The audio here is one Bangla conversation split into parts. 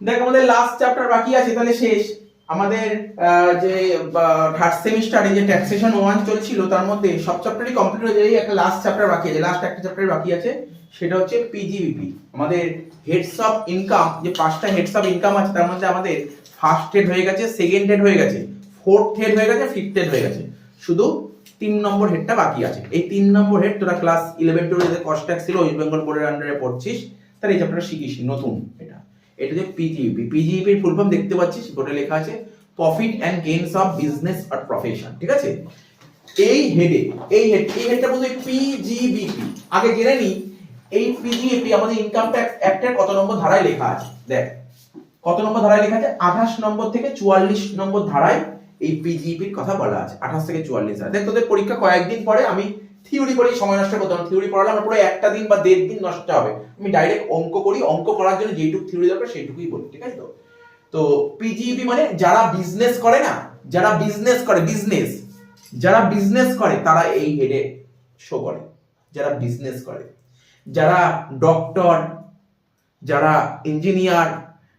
দেখ আমাদের লাস্ট চ্যাপ্টার বাকি আছে, তাহলে শেষ। আমাদের যে থার্ড সেমিস্টারে যে ট্যাক্সেশন 1 চলছিল তার মধ্যে সব চ্যাপ্টারই কমপ্লিট হয়ে যায়, একটা লাস্ট চ্যাপ্টার বাকি আছে, লাস্ট একটা চ্যাপ্টার বাকি আছে, সেটা হচ্ছে পিজিবিপি। আমাদের হেডস অফ ইনকাম, যে 5টা হেডস অফ ইনকাম আছে তার মধ্যে আমাদের ফার্স্ট হেড হয়ে গেছে, সেকেন্ড হেড হয়ে গেছে, ফোর্থ হেড হয়ে গেছে, ফিফথ হেড হয়ে গেছে, শুধু 3 নম্বর হেডটা বাকি আছে। এই 3 নম্বর হেড তোরা ক্লাস 11-12 এ কস্ট ট্যাক্স ছিল ওয়েস্ট বেঙ্গল বোর্ডের আন্ডারে পড়ছিস, তাহলে এই চ্যাপ্টারটা শিখিস নতুন। এটা যে পিজিইপি, পিজিইপি এর ফুল ফর্ম দেখতে পাচ্ছিস বোর্ডে লেখা আছে, profit and gains of business or profession, ঠিক আছে। এই হেডটা বলতে পিজিবিপি। আগে জেনে নি এই পিজিইপি আমাদের ইনকাম ট্যাক্স অ্যাক্টের কত নম্বর ধারায় লেখা আছে। দেখ কত নম্বর ধারায় লেখা আছে, 28 নম্বর থেকে 44 নম্বর ধারায় এই পিজিইপি এর কথা বলা আছে, 28 থেকে 44 ধারা। দেখ তোদের পরীক্ষা কয়েকদিন পরে, আমি থিওরি করি, সময় নষ্ট করতে হবে, থিওরি পড়ালে আমার পুরো একটা দিন বা 1.5 দিন নষ্ট হবে। আমি ডাইরেক্ট অঙ্ক করি, অঙ্ক করার জন্য যেটুকু থিওরি দরকার সেইটুকুই বলি, ঠিক আছে। তো পিজিইপি মানে যারা বিজনেস করে না, যারা বিজনেস করে, যারা বিজনেস করে তারা এই হেডে শো করে। যারা বিজনেস করে, যারা ডক্টর, যারা ইঞ্জিনিয়ার,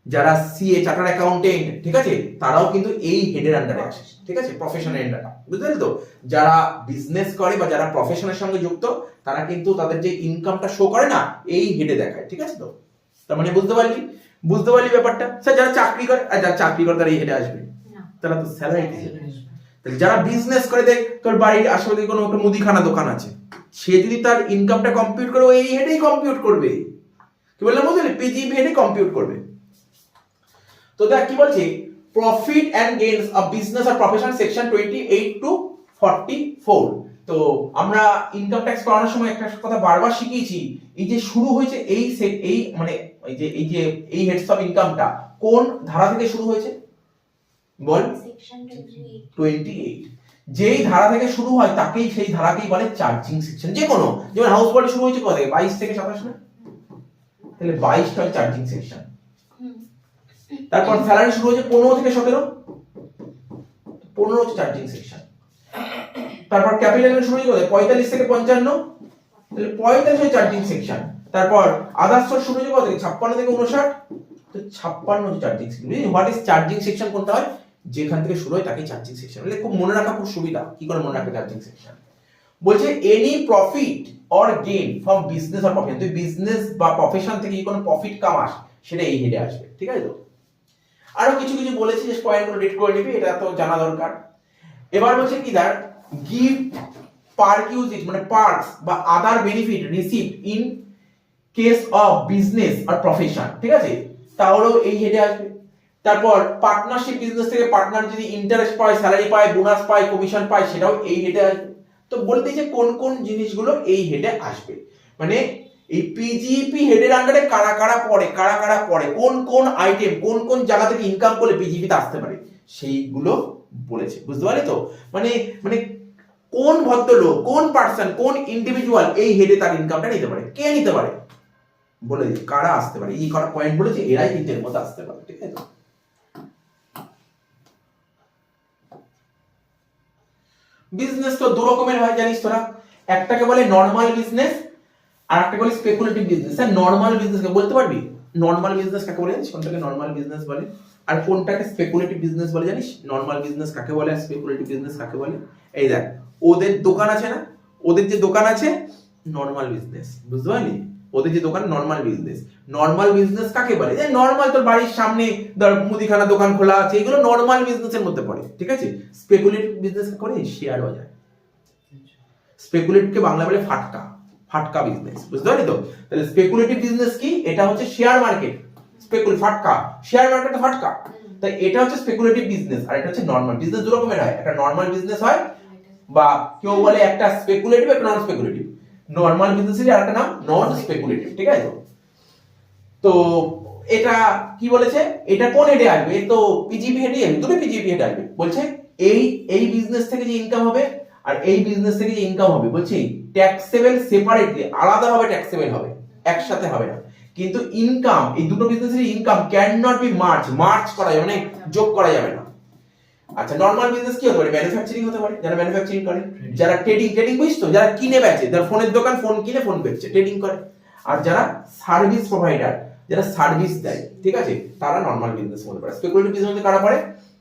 যারা সিএ চার্টার্ড অ্যাকাউন্টেন্ট, ঠিক আছে, তারাও কিন্তু এই হেডের আন্ডারে আসে, ঠিক আছে, প্রফেশনের আন্ডারে। বুঝতে পারলি তো? যারা বিজনেস করে বা যারা প্রফেশনের সঙ্গে যুক্ত তারা কিন্তু তাদের যে ইনকামটা শো করে না এই হেডে দেখায়, ঠিক আছে। তো তার মানে বুঝতে পারলি ব্যাপারটা। স্যার যারা চাকরি করে, আর যারা চাকরি করে তারা এই হেডে আসবে, তারা তো স্যালারি তাহলে যারা বিজনেস করে, দেখ তোর বাড়ির আশেপাশে কোনো একটা মুদিখানা দোকান আছে, সে যদি তার ইনকামটা কম্পিউট করে ও এই হেডেই কম্পিউট করবে। কি বললাম বুঝলি? পিজিইপি হেডে কম্পিউট করবে। তো দেখ কি বলছে, profit and gains of business আর প্রফেশন সেকশন 28 টু 44। তো আমরা ইনকাম ট্যাক্স করানোর সময় একটা কথা বারবার শিখিয়েছি, এই যে শুরু হয়েছে এই মানে এই যে এই হেডস অফ ইনকামটা কোন ধারা থেকে শুরু হয়েছে বল? সেকশন 28। যেই ধারা থেকে শুরু হয় তাকেই, সেই ধারাকেই বলে চার্জিং সেকশন। যে কোনো, যেমন হাউস হোল্ড শুরু হয়েছে কত থেকে? 22 থেকে 27 না? তাহলে 22টা হচ্ছে চার্জিং সেকশন। তারপর স্যালারি শুরু হয়েছে 15 থেকে 17, 15 হচ্ছে চার্জিং সেকশন। তারপর ক্যাপিটাল শুরু হয়েছে 45 থেকে 55, তাহলে 45 হচ্ছে চার্জিং সেকশন। তারপর আদার্স শুরু হয়েছে কত থেকে? 56 থেকে 59, তো 56 হচ্ছে charging section. What is charging section? কোনটা হয় যেখান থেকে শুরু হয় তাকে চার্জিং সেকশন বলে। খুব মনে রাখা খুব সুবিধা। কি করে মনে রাখবে চার্জিং সেকশন? বলছে any profit or gain from business or profession, তুই বিজনেস বা প্রফেশন থেকে কোনো প্রফিট কামাস সেটা এই হেডে আসবে, ঠিক আছে। তো আরো কিছু কিছু বলেছি, যে পয়েন্টগুলো রিড করে নিবি, এটা তো জানা দরকার। এবার বলছে কি দার, গিভ পারকিউজিট মানে পার্কস বা other benefit received in case of business আর প্রফেশন, ঠিক আছে, তাহলেও এই হেডে আসবে। তারপর পার্টনারশিপ বিজনেস থেকে পার্টনার যদি ইন্টারেস্ট পায়, স্যালারি পায়, বোনাস পায়, কমিশন পায়, সেটাও এই হেডে আসবে। তো বলতে যে কোন কোন জিনিসগুলো এই হেডে আসবে, মানে এই পিজিইপি হেডের আন্ডারে কারা কারা পড়ে, কোন কোন আইটেম, কোন কোন জায়গা থেকে ইনকাম করলে পিজিইপি তে আসতে পারে সেইগুলো বলেছে। বুঝতে পারলি তো? মানে মানে কোন ভদ্রলোক, কোন পার্সন, কোন ইন্ডিভিজুয়াল এই হেডে তার ইনকামটা নিতে পারে, কে নিতে পারে বলে দিচ্ছে, কারা আসতে পারে, এই কটা পয়েন্ট বলেছে, এরাই কিন্তু এর মধ্যে আসতে পারে, ঠিক আছে। বিজনেস তো দু রকমের হয় জানিস তোরা, একটাকে বলে নরমাল বিজনেস আর একটা বলে speculative business. Sir normal business কে বলতে পারবি? নরমাল বিজনেস কাকে বলে জানিস? কোনটাকে নরমাল বিজনেস বলে আর কোনটাকে স্পেকুলেটিভ বিজনেস বলে জানিস? নরমাল বিজনেস কাকে বলে আর স্পেকুলেটিভ বিজনেস কাকে বলে? এই দেখ, ওদের দোকান আছে না, ওদের যে দোকান আছে নরমাল বিজনেস, বুঝতে পারলি? ওদের যে দোকান নরমাল বিজনেস। নরমাল বিজনেস কাকে বলে? যে নরমাল তোর বাড়ির সামনে ধর মুদিখানা দোকান খোলা আছে, এগুলো নরমাল বিজনেসের মধ্যে পড়ে, ঠিক আছে। স্পেকুলেটিভ বিজনেস করে শেয়ার বাজার, স্পেকুলেটিভকে বাংলা বলে ফাটকা বিজনেস, বুঝতে পারলি তো? তাহলে স্পেকুলেটিভ বিজনেস কি? এটা হচ্ছে শেয়ার মার্কেট, ফাটকা শেয়ার মার্কেট ফাটকা, তাই এটা হচ্ছে স্পেকুলেটিভ বিজনেস আর এটা হচ্ছে নরমাল বিজনেস। দু রকমের হয়, একটা নরমাল বিজনেস হয় বা কেউ বলে একটা স্পেকুলেটিভ একটা নন স্পেকুলেটিভ। নরমাল বিজনেসের আরেকটা নাম নন স্পেকুলেটিভ, ঠিক আছে। তো এটা কি বলেছে, এটা কোন হেডে আসবে? তো পিজিপি হেডে আসবে, দুটো পিজিপি হেডে আসবে। বলছে এই বিজনেস থেকে যে ইনকাম হবে আর এই বিজনেস থেকে যে ইনকাম হবে, বলছি ট্যাক্সেবল সেপারেটলি, আলাদাভাবে ট্যাক্সেবল হবে, একসাথে হবে না। কিন্তু ইনকাম, এই দুটো বিজনেসের income can not be merge করা যাবে না, যোগ করা যাবে না। আচ্ছা নরমাল বিজনেস কি হতে পারে? ম্যানুফ্যাকচারিং হতে পারে, যারা ম্যানুফ্যাকচারিং করে, যারা ট্রেডিং বুঝছ তো, যারা কিনে বেচে, যারা ফোনের দোকান, ফোন কিনে ফোন বেচছে, ট্রেডিং করে। আর যারা সার্ভিস প্রোভাইডার, যারা সার্ভিস দেয়, ঠিক আছে, তারা নর্মাল বিজনেস মধ্যে পড়ে। স্পেকুলেটিভ বিজনেস মধ্যে কারা পড়ে?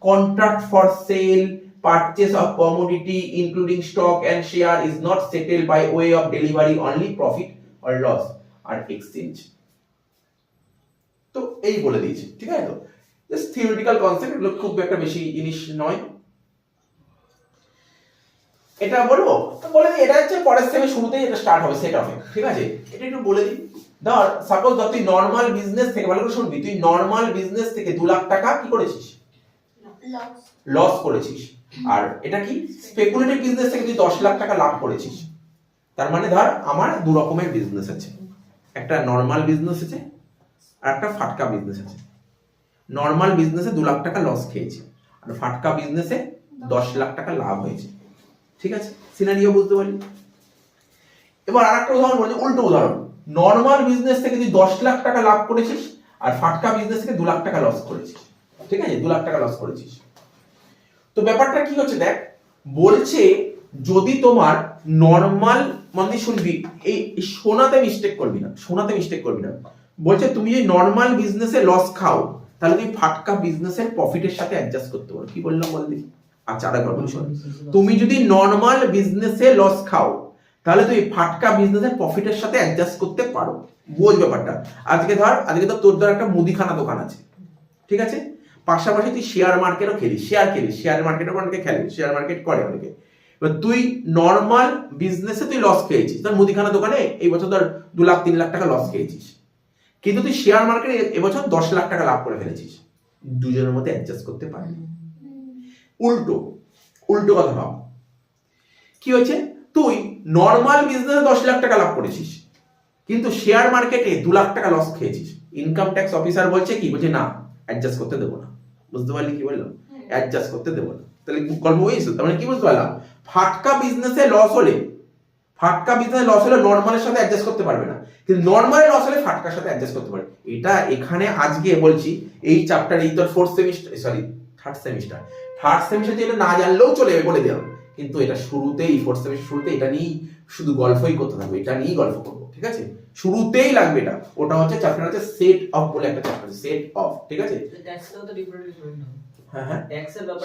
Contract for sale, purchase of commodity including stock and share is not settled by way of delivery, only profit or loss are exchange. তো এই বলে দিয়েছি, ঠিক আছে। তো জাস্ট থিওরিটিক্যাল কনসেপ্ট, এগুলো খুব একটা বেশি জিনিস নয়। এটা বলবো তো বলে দিই, এটা হচ্ছে পরের সেমে শুরুতেই এটা স্টার্ট হবে সেট অফে, ঠিক আছে। এটা একটু বলে দিই। ধর সাপোজ ধর তুই নর্মাল বিজনেস থেকে, ভালো করে শুনবি, তুই নর্মাল বিজনেস থেকে 2 লাখ টাকা কি করেছিস? লস করেছিস। আর এটা কি? স্পেকুলেটিভ বিজনেস থেকে তুই 10 লাখ টাকা লাভ করেছিস। তার মানে ধর আমার দু রকমের বিজনেস আছে, একটা নর্মাল বিজনেস আছে আর একটা ফাটকা বিজনেস আছে। নর্মাল বিজনেসে 2 লাখ টাকা লস খেয়েছি, আর ফাটকা বিজনেসে 10 লাখ টাকা লাভ হয়েছে, ঠিক আছে। সিনারিও বুঝতে পারলি। এবার আরেকটা উদাহরণ বলি, উল্টো উদাহরণ। নর্মাল বিজনেস থেকে তুই 10 লাখ টাকা লাভ করেছিস, আর ফাটকা বিজনেস থেকে 2 লাখ টাকা লস করেছিস, ঠিক আছে, 2 লাখ টাকা লস করেছিস। তো ব্যাপারটা কি হচ্ছে দেখ, বলছে যদি তোমার নর্মাল, মানে শুনবি, এই শোনাতে মিস্টেক করবি না, শোনাতে মিস্টেক করবি না। বলছে তুমি যদি নর্মাল বিজনেসে লস খাও, তাহলে তুমি ফাটকা বিজনেসের প্রফিটের সাথে অ্যাডজাস্ট করতে পারো। কি বললাম বলবি? আচ্ছা আরেকবার বলি শোন, তুমি যদি নর্মাল বিজনেসে লস খাও, তাহলে তুমি ফাটকা বিজনেসের প্রফিটের সাথে অ্যাডজাস্ট করতে পারো। বোঝ ব্যাপারটা। আজকে তো তোর ধর একটা মুদিখানা দোকান আছে, ঠিক আছে, পাশাপাশি তুই শেয়ার মার্কেটও খেলিস, শেয়ার মার্কেটও অনেকে খেলে, শেয়ার মার্কেট করে অনেকে। এবার তুই নর্মাল বিজনেসে তুই লস খেয়েছিস, তোর মুদিখানা দোকানে এই বছর ধর 2 লাখ 3 লাখ টাকা লস খেয়েছিস, কিন্তু তুই শেয়ার মার্কেটে এবছর 10 লাখ টাকা লাভ করে ফেলেছিস। দুজনের মধ্যে অ্যাডজাস্ট করতে পারবি। উল্টো কথা ভাব, কি হয়েছে, তুই নর্মাল বিজনেসে 10 লাখ টাকা লাভ করেছিস, কিন্তু শেয়ার মার্কেটে 2 লাখ টাকা লস খেয়েছিস। ইনকাম ট্যাক্স অফিসার বলছে কি, বলছে না, অ্যাডজাস্ট করতে দেবো না। বুঝতে পারলি কি বললাম? অ্যাডজাস্ট করতে দেবো না। তাহলে গল্প হয়েছে, তার মানে কি বুঝতে পারলাম? ফাটকা বিজনেসে লস হলে নর্মালের সাথে অ্যাডজাস্ট করতে পারবে না, কিন্তু নর্মালে লস হলে ফাটকার সাথে অ্যাডজাস্ট করতে পারবে। এটা এখানে আজকে বলছি, এই চ্যাপ্টার, এই তোর থার্ড সেমিস্টার যেটা না জানলেও চলে বলে দিলাম, কিন্তু এটা শুরুতেই, ফোর্থ সেমিস্টার শুরুতে এটা নিয়েই শুধু গল্পই করতে থাকবে, এটা নিয়েই গল্প করবো, ঠিক আছে। শুরুতেই লাগবে এটা। ওটা হচ্ছে চ্যাপ্টার হচ্ছে সেট অফ বলে একটা চ্যাপ্টার, সেট অফ, ঠিক আছে। হ্যাঁ,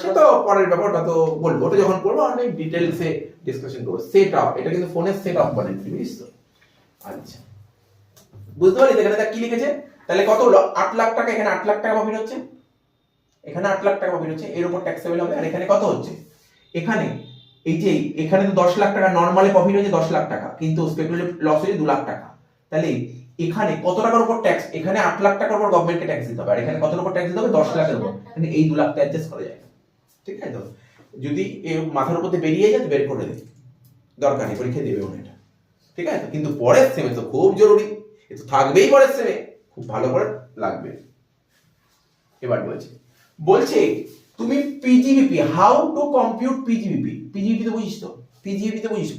সে তো পরের ব্যাপারটা তো বলবো, ওটা যখন পড়বো অনেক ডিটেইলসে ডিসকাশন করবো। সেট আপ, এটা কিন্তু ফোনের সেট আপ বলে, বুঝিস তো? আচ্ছা, বুঝতে পারলি? এখানে দেখ কি লিখেছে, তাহলে কত হলো? 8 লাখ টাকা। এখানে 8 লাখ টাকা প্রফিট হচ্ছে, এখানে 8 লাখ টাকা প্রফিট হচ্ছে, এর উপর ট্যাক্সেবল হবে। আর এখানে কত হচ্ছে? এখানে এই যে এখানে তো 10 লাখ টাকা নরমালি প্রফিট হচ্ছে 10 লাখ টাকা, কিন্তু স্পেকুলেটিভ লস হচ্ছে 2 লাখ টাকা। তাহলে এখানে কত টাকার উপর ট্যাক্স? এখানে 8 লাখ টাকার উপর গভর্নমেন্টকে ট্যাক্স দিতে হবে, আর এখানে কত উপর ট্যাক্স দিতে হবে? 10 লাখের উপর। মানে এই 2 লাখ টা অ্যাডজাস্ট করা যায়, ঠিক আছে। তো যদি মাথার উপর বেরিয়ে যায় তো বের করে দে, দরকার নেই, পরীক্ষা দেবে ওটা, ঠিক আছে। কিন্তু পরের সেমে তো খুব জরুরি, এ তো থাকবেই পরের সেমে, খুব ভালো করে লাগবে। এবার বলছে তুমি পিজিবিপি, হাউ টু কম্পিউট পিজিবিপি। পিজিবিপি তো বুঝিস তো?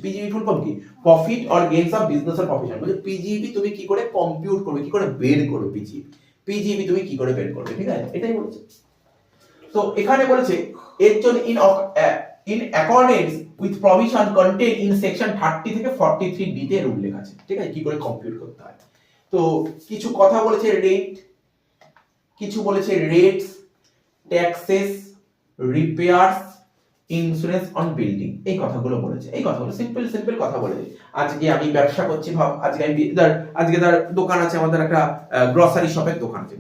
পিজিবি ফুল ফর্ম কি? Profit or gains of business or profession. বলছে পিজিবি তুমি কি করে কম্পিউট করবে, কি করে বের করবে, পিজিবি তুমি কি করে বের করবে, ঠিক আছে, এটাই বলেছে। তো এখানে বলেছে এর জন্য in accordance with provision contain in section 30 থেকে 43 ডি তে উল্লেখ আছে, ঠিক আছে, কি করে কম্পিউট করতে হয়। তো কিছু কথা বলেছে রেট, কিছু বলেছে rates, taxes, repairs, insurance on building, এই কথাগুলো বলেছে। এই কথাগুলো সিম্পল কথা বলেছে। আজকে আমি ব্যবসা করছি, ভাব আজকে ধর দোকান আছে আমাদের, একটা গ্রসারি শপের দোকান আছে,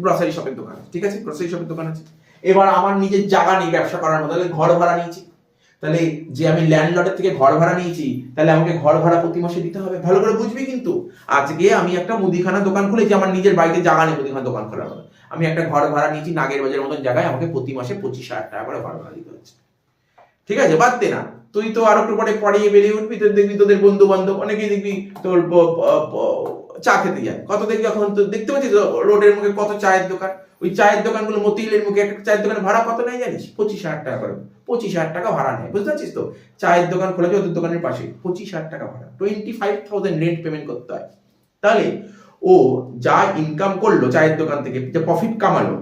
ঠিক আছে, গ্রসারি শপের দোকান আছে। এবার আমার নিজের জায়গা নেই ব্যবসা করার মতো, তাহলে ঘর ভাড়া নিয়েছি, তাহলে যে আমি ল্যান্ডলর্ডের থেকে ঘর ভাড়া নিয়েছি, তাহলে আমাকে ঘর ভাড়া প্রতি মাসে দিতে হবে। ভালো করে বুঝবি কিন্তু, আজকে আমি একটা মুদিখানা দোকান খুলেছি, আমার নিজের বাড়িতে জায়গা নেই মুদিখানা দোকান খোলার মতো, আমি একটা ঘর ভাড়া নিয়েছি নাগের বাজারের মতন জায়গায়, আমাকে প্রতি মাসে 25,000 টাকা করে ঘর ভাড়া দিতে হচ্ছে, ঠিক আছে। বাদ দে না, তুই তো আরো একটু পরে পড়িয়ে বেরিয়ে উঠবি, তোর দেখবি তোদের বন্ধু বান্ধব অনেকেই দেখবি তোর চা খেতে যায়, কত দেখবি এখন তো দেখতে পাচ্ছিস রোডের মুখে কত চায়ের দোকান। ওই চায়ের দোকানগুলো মতিলের মুখে একটা চায়ের দোকানের ভাড়া কত নেয় জানিস? 25,000 টাকা করে, 25,000 টাকা ভাড়া নেয়, বুঝতে পারছিস তো? চায়ের দোকান খোলেছে ওদের দোকানের পাশে, 25,000 টাকা ভাড়া, 25,000 রেন্ট পেমেন্ট করতে হয়। তাহলে ও যা ইনকাম করলো চায়ের দোকান থেকে, যে প্রফিট কামালো,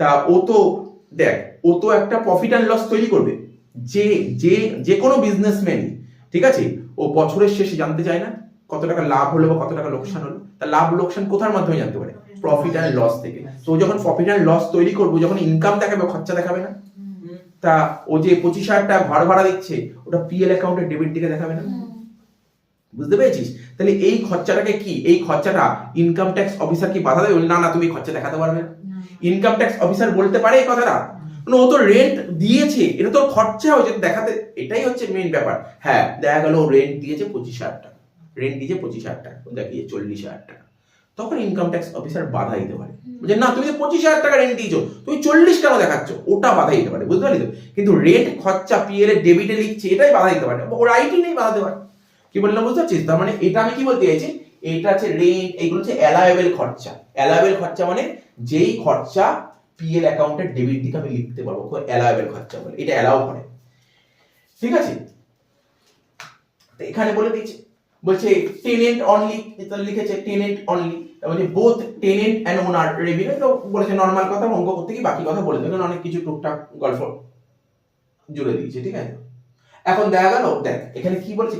তা ও তো দেখ, ও তো একটা প্রফিট অ্যান্ড লস তৈরি করবে। যে কোনো বিজনেসম্যানই, ঠিক আছে, ও বছরের শেষে জানতে চায় না কত টাকা লাভ হলো বা কত টাকা লোকসান হলো। তা লাভ লোকসান কোথার মাধ্যমে জানতে পারে? প্রফিট অ্যান্ড লস থেকে। তো যখন প্রফিট অ্যান্ড লস তৈরি করবো, যখন ইনকাম দেখাবে খরচা দেখাবে না। তা ও যে 25,000 টাকা ঘর ভাড়া দিচ্ছে ওটা পিএল অ্যাকাউন্টে ডেবিট দিকে দেখাবে না। বুঝতে পেরেছিস? তাহলে এই খরচাটাকে কি, এই খরচাটা ইনকাম ট্যাক্স অফিসার কি বাধা দেবে? না না, তুমি খরচা দেখাতে পারবে না। ইনকাম ট্যাক্স অফিসার বলতে পারে এই কথাটা? ও তো রেন্ট দিয়েছে, এটা তো খরচা হয়েছে দেখাতে, এটাই হচ্ছে মেইন ব্যাপার। হ্যাঁ, দেখা গেল রেন্ট দিয়েছে 25,000 টাকা, রেন্ট দিয়েছে 25,000 টাকা, দেখিয়ে 40,000 টাকা, তখন ইনকাম ট্যাক্স অফিসার বাধা দিতে পারে যে না তুমি তো 25,000 টাকা রেন্ট দিয়েছো, তুমি 40 টাকা দেখাচ্ছ, ওটা বাধা দিতে পারে। বুঝতে পারলি তো? কিন্তু রেন্ট খরচা পিএল এর ডেবিটে লিখছে, এটাই বাধা দিতে পারে, ওর আইটি নেই বাধা দিতে পারে। কি বললাম বুঝতে পারছিস? তার মানে এটা আমি কি বলতে চাইছি, এটা হচ্ছে রেন্ট, এইগুলো হচ্ছে অ্যালাওয়েবল খরচা। অ্যালাওয়েবল খরচা মানে যেই খরচা পিএল অ্যাকাউন্টের ডেবিট দিকে আমি লিখতে পারবো, অ্যালাওয়েবল খরচা বলে, এটা অ্যালাউ করে। ঠিক আছে? তো এখানে বলে দিয়েছে, বলছে টেনেন্ট অনলি, এটা লিখেছে টেনেন্ট অনলি, মানে both tenant and owner revenue. তো বলেছে নরমাল কথা, অঙ্ক করতে কি বাকি কথা বলে দেবে, অনেক কিছু টুকটাক গল্প জুড়ে দিয়েছে। ঠিক আছে? এখন দেখা গেল, দেখ এখানে কি বলছে,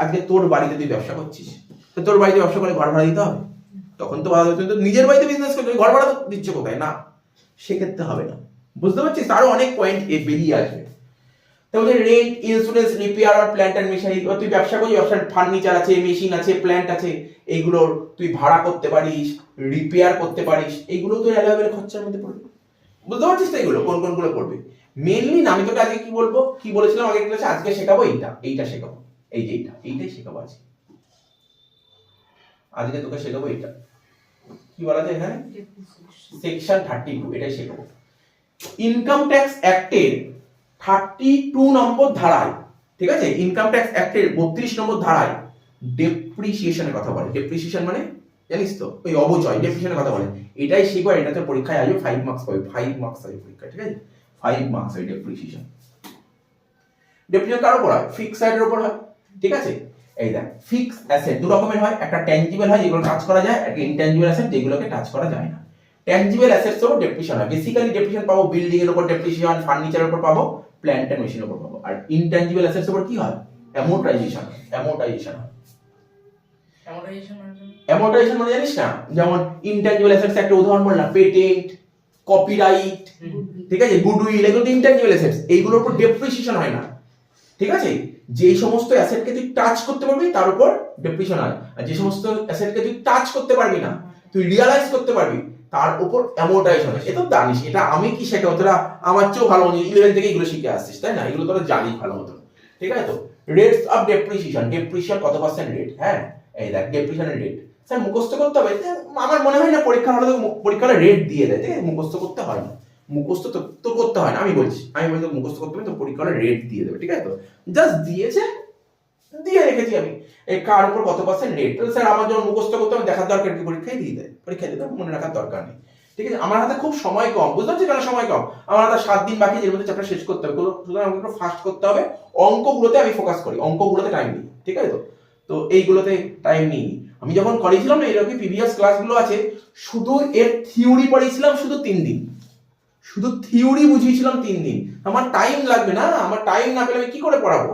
আজকে তোর বাড়িতে তুই ব্যবসা করছিস, তো তোর বাড়িতে ব্যবসা করে ঘর ভাড়া দিতে হবে, তখন তো বাধা, তুই তো নিজের বাড়িতে বিজনেস করছিস, ঘর ভাড়া দিচ্ছ কোথায়? না, সেক্ষেত্রে হবে না। বুঝতে পারছিস? আরো অনেক পয়েন্ট বেরিয়ে আসবে। তাহলে রেন্ট, ইন্স্যুরেন্স, রিপেয়ার আর প্ল্যান্ট এন্ড মেশিনারি, তুই ব্যবসা করছিস, ব্যবসার ফার্নিচার আছে, মেশিন আছে, প্ল্যান্ট আছে, এইগুলোর তুই ভাড়া করতে পারিস, রিপেয়ার করতে পারিস, এইগুলো তোর অ্যালাওয়েবল খরচার মধ্যে পড়বে। বুঝতে পারছিস তো? এগুলো কোন কোনগুলো পড়বে মেইনলি না, আমি তোকে আজকে কি বলবো, কি বলেছিলাম আগে ক্লাসে, আজকে শেখাবো এইটা শেখাবো, এই যে এইটাই শেখাবো আজকে তোকে শেখাবো এইটা। কি বলা যায় এখানে? সেকশন 32, এটাই শেখাবো। ইনকাম ট্যাক্স অ্যাক্টের 32 নম্বর ধারায়, ঠিক আছে, ইনকাম ট্যাক্স অ্যাক্টের 32 নম্বর ধারায় ডেপ্রিসিয়েশনের কথা বলে। ডেপ্রিসিয়েশন মানে জানিস তো, ওই অবচয়, ডেপ্রিসিয়েশনের কথা বলে। এটাই শিখো, এটাতে পরীক্ষায় আসবে 5 মার্কস পাবে, 5 মার্কস আসবে পরীক্ষায়। ঠিক আছে? 5 মার্কস হয় ডেপ্রিসিয়েশন। ডেপ্রিসিয়েশন কার উপর হয়? ফিক্সড অ্যাসেটের উপর হয়। ঠিক আছে? এই দেখ, ফিক্সড অ্যাসেট দু রকমের হয়, একটা ট্যানজিবল হয় যেগুলো টাচ করা যায়, একটা ইনট্যানজিবল অ্যাসেট যেগুলোকে টাচ করা যায় না। ট্যানজিবল অ্যাসেটস এর উপর ডেপ্রিসিয়েশন হয়। বেসিক্যালি ডেপ্রিসিয়েশন পাবো বিল্ডিং এর উপর ডেপ্রিসিয়েশন, ফার্নিচারের উপর পাবো, প্ল্যান্ট এন্ড মেশিনের উপর পাবো। আর ইনট্যানজিবল অ্যাসেটস এর উপর কি হয়? অ্যামোর্টাইজেশন। অ্যামোর্টাইজেশন মানে জানিস না, যেমন ইনট্যানজিবল অ্যাসেটস একটা উদাহরণ বললাম, পেটেন্ট, কপিরাইট, ঠিক আছে, গুডউইল, এগুলো তো ইনট্যানজিবল অ্যাসেটস, এইগুলোর উপর ডেপ্রিসিয়েশন হয় না। ঠিক আছে? যে সমস্ত অ্যাসেটকে তুই টাচ করতে পারবি তার উপর ডেপ্রিসিয়েশন হয়, আর যে সমস্ত অ্যাসেটকে তুই টাচ করতে পারবি না, তুই রিয়ালাইজ করতে পারবি, তার উপর অ্যামোর্টাইজেশন হয়। এটা জানিস, এটা আমি কি শেখাবো, তোরা আমার চেয়েও ভালো 11 থেকে এগুলো শিখে আসছিস, তাই না? এগুলো তোরা জানিস ভালো মতো। ঠিক আছে? তো রেটস অফ ডেপ্রিসিয়েশন, ডেপ্রিসিয়েশন কত পার্সেন্ট রেট? হ্যাঁ, এই দেখ ডেপ্রিসিয়েশনের রেট স্যার মুখস্থ করতে হবে, আমার মনে হয় না পরীক্ষা হলে পরীক্ষা হলে রেট দিয়ে দেয়, ঠিক আছে? মুখস্থ করতে হয় না, মুখস্থ তো করতে হয় না, আমি বলছি মুখস্থ করতে হবে, তো পরীক্ষা হলে রেট দিয়ে দেবে। ঠিক আছে? তো জাস্ট দিয়েছে, দিয়ে রেখেছি আমি, এই কার উপর কত পার্সেন্ট রেট। তো স্যার আমার যখন মুখস্থ করতে হবে দেখার দরকার কি? পরীক্ষায় দিয়ে দেয়, পরীক্ষায় দিতে মনে রাখার দরকার নেই। ঠিক আছে? আমার হাতে খুব সময় কম, বুঝতে পারছি কেন সময় কম, আমার হাতে 7 দিন বাকি, এর মধ্যে চ্যাপ্টার শেষ করতে হবে, সুতরাং আমাকে একটু ফাস্ট করতে হবে। অঙ্কগুলোতে আমি ফোকাস করি, অঙ্কগুলোতে টাইম নিই। ঠিক আছে? তো এইগুলোতে টাইম নিই। আমি যখন করেছিলাম না, এরকম প্রিভিয়াস ক্লাসগুলো আছে, শুধু এর থিওরি পড়িয়েছিলাম শুধু 3 দিন, শুধু থিওরি বুঝিয়েছিলাম 3 দিন। আমার টাইম লাগবে না, আমার টাইম না পেলে আমি কি করে পড়াবো?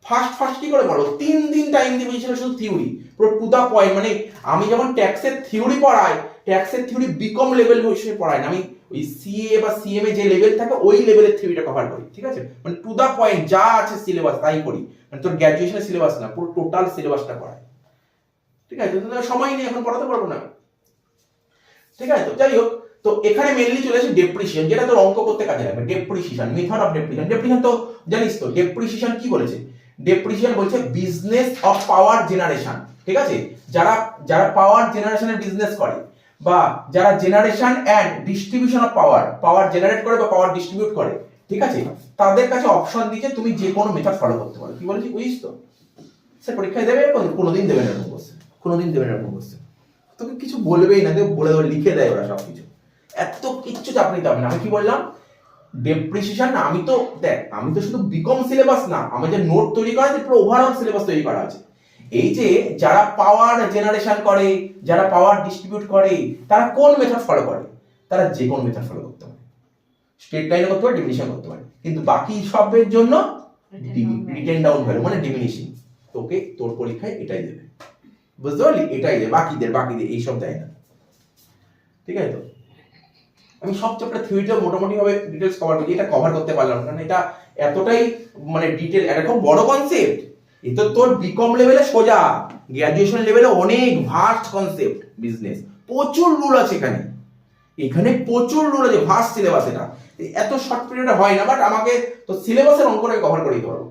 ফার্স্ট কি করে পড়াবো? 3 দিন টাইম দিয়ে বুঝিয়েছিলাম শুধু থিওরি, পুরো টু দা পয়েন্ট। মানে আমি যখন ট্যাক্সের থিওরি পড়াই, ট্যাক্সের থিওরি বিকম লেভেল হিসেবে পড়াই না, আমি ওই সিএ বা সিএমএ যে লেভেল থাকে ওই লেভেলের থিওরিটা কভার করি। ঠিক আছে? মানে টু দা পয়েন্ট, যা আছে সিলেবাস তাই করি, মানে তোর গ্র্যাজুয়েশনের সিলেবাস না, পুরো টোটাল সিলেবাসটা পড়াই। ঠিক আছে? তো সময় নেই, এখন পড়াতে পারবো না। ঠিক আছে? তো যাই হোক, তো এখানে মেইনলি চলে আসে ডেপ্রিসিয়েশন, যেটা তোর অঙ্ক করতে কাজে লাগবে। Depreciation, method of depreciation. Depreciation তো জানিস তো, ডেপ্রিসিয়েশন কি বলেছে? ডেপ্রিসিয়েশন বলছে বিজনেস অফ পাওয়ার জেনারেশন। ঠিক আছে? যারা পাওয়ার জেনারেশনের বিজনেস করে, বা যারা generation and distribution of power generate করে বা পাওয়ার ডিস্ট্রিবিউট করে, ঠিক আছে, তাদের কাছে অপশন দিয়েছে তুমি যে কোনো মেথড ফলো করতে পারো। কি বলেছি বুঝিস তো? স্যার পরীক্ষায় দেবে, কোনোদিন দেবে না এরকম কোশ্চেন, কোনোদিন দেবে না এরকম কোশ্চেন, তোকে কিছু বলবেই না, বলে দেবে, লিখে দেয় ওরা সবকিছু, এত কিচ্ছু চাপ নিতে হবে না। আমি কি বললাম? ডেপ্রিসিয়েশন না, আমি তো দেখ, আমি তো শুধু বিকম সিলেবাস না, আমার যে নোট তৈরি করা আছে পুরো ওভারঅল সিলেবাস তৈরি করা আছে। এই যে যারা পাওয়ার জেনারেশন করে, যারা পাওয়ার ডিস্ট্রিবিউট করে, তারা কোন মেথড ফলো করে? তারা যে কোন মেথড ফলো করতে পারে, স্ট্রেট লাইনে করতে পারে, ডিমিনিশন করতে পারে, কিন্তু বাকি সবের জন্য রিটেন ডাউন ভ্যালু মানে ডিমিনিশিং। তোকে তোর পরীক্ষায় এটাই দেবে, বুঝতে পারলি? এটাই দেবে, বাকিদের এইসব দেয় না। ঠিক আছে তো? আমি সব চ্যাপ্টার থিওরিটা মোটামুটি ভাবে ডিটেলস কভার করি, এটা কভার করতে পারলাম কারণ এটা এতটাই মানে ডিটেল, এটা খুব বড় কনসেপ্ট। এ তো তোর বিকম লেভেলে সোজা, গ্র্যাজুয়েশন লেভেলে অনেক ভাস্ট কনসেপ্ট বিজনেস, প্রচুর রুল আছে এখানে, এখানে প্রচুর রুল আছে, ভাস্ট সিলেবাস। এটা এত শর্ট পিরিয়ডে হয় না, বাট আমাকে তো সিলেবাসের অঙ্কটাকে কভার করে দিতে পারবো।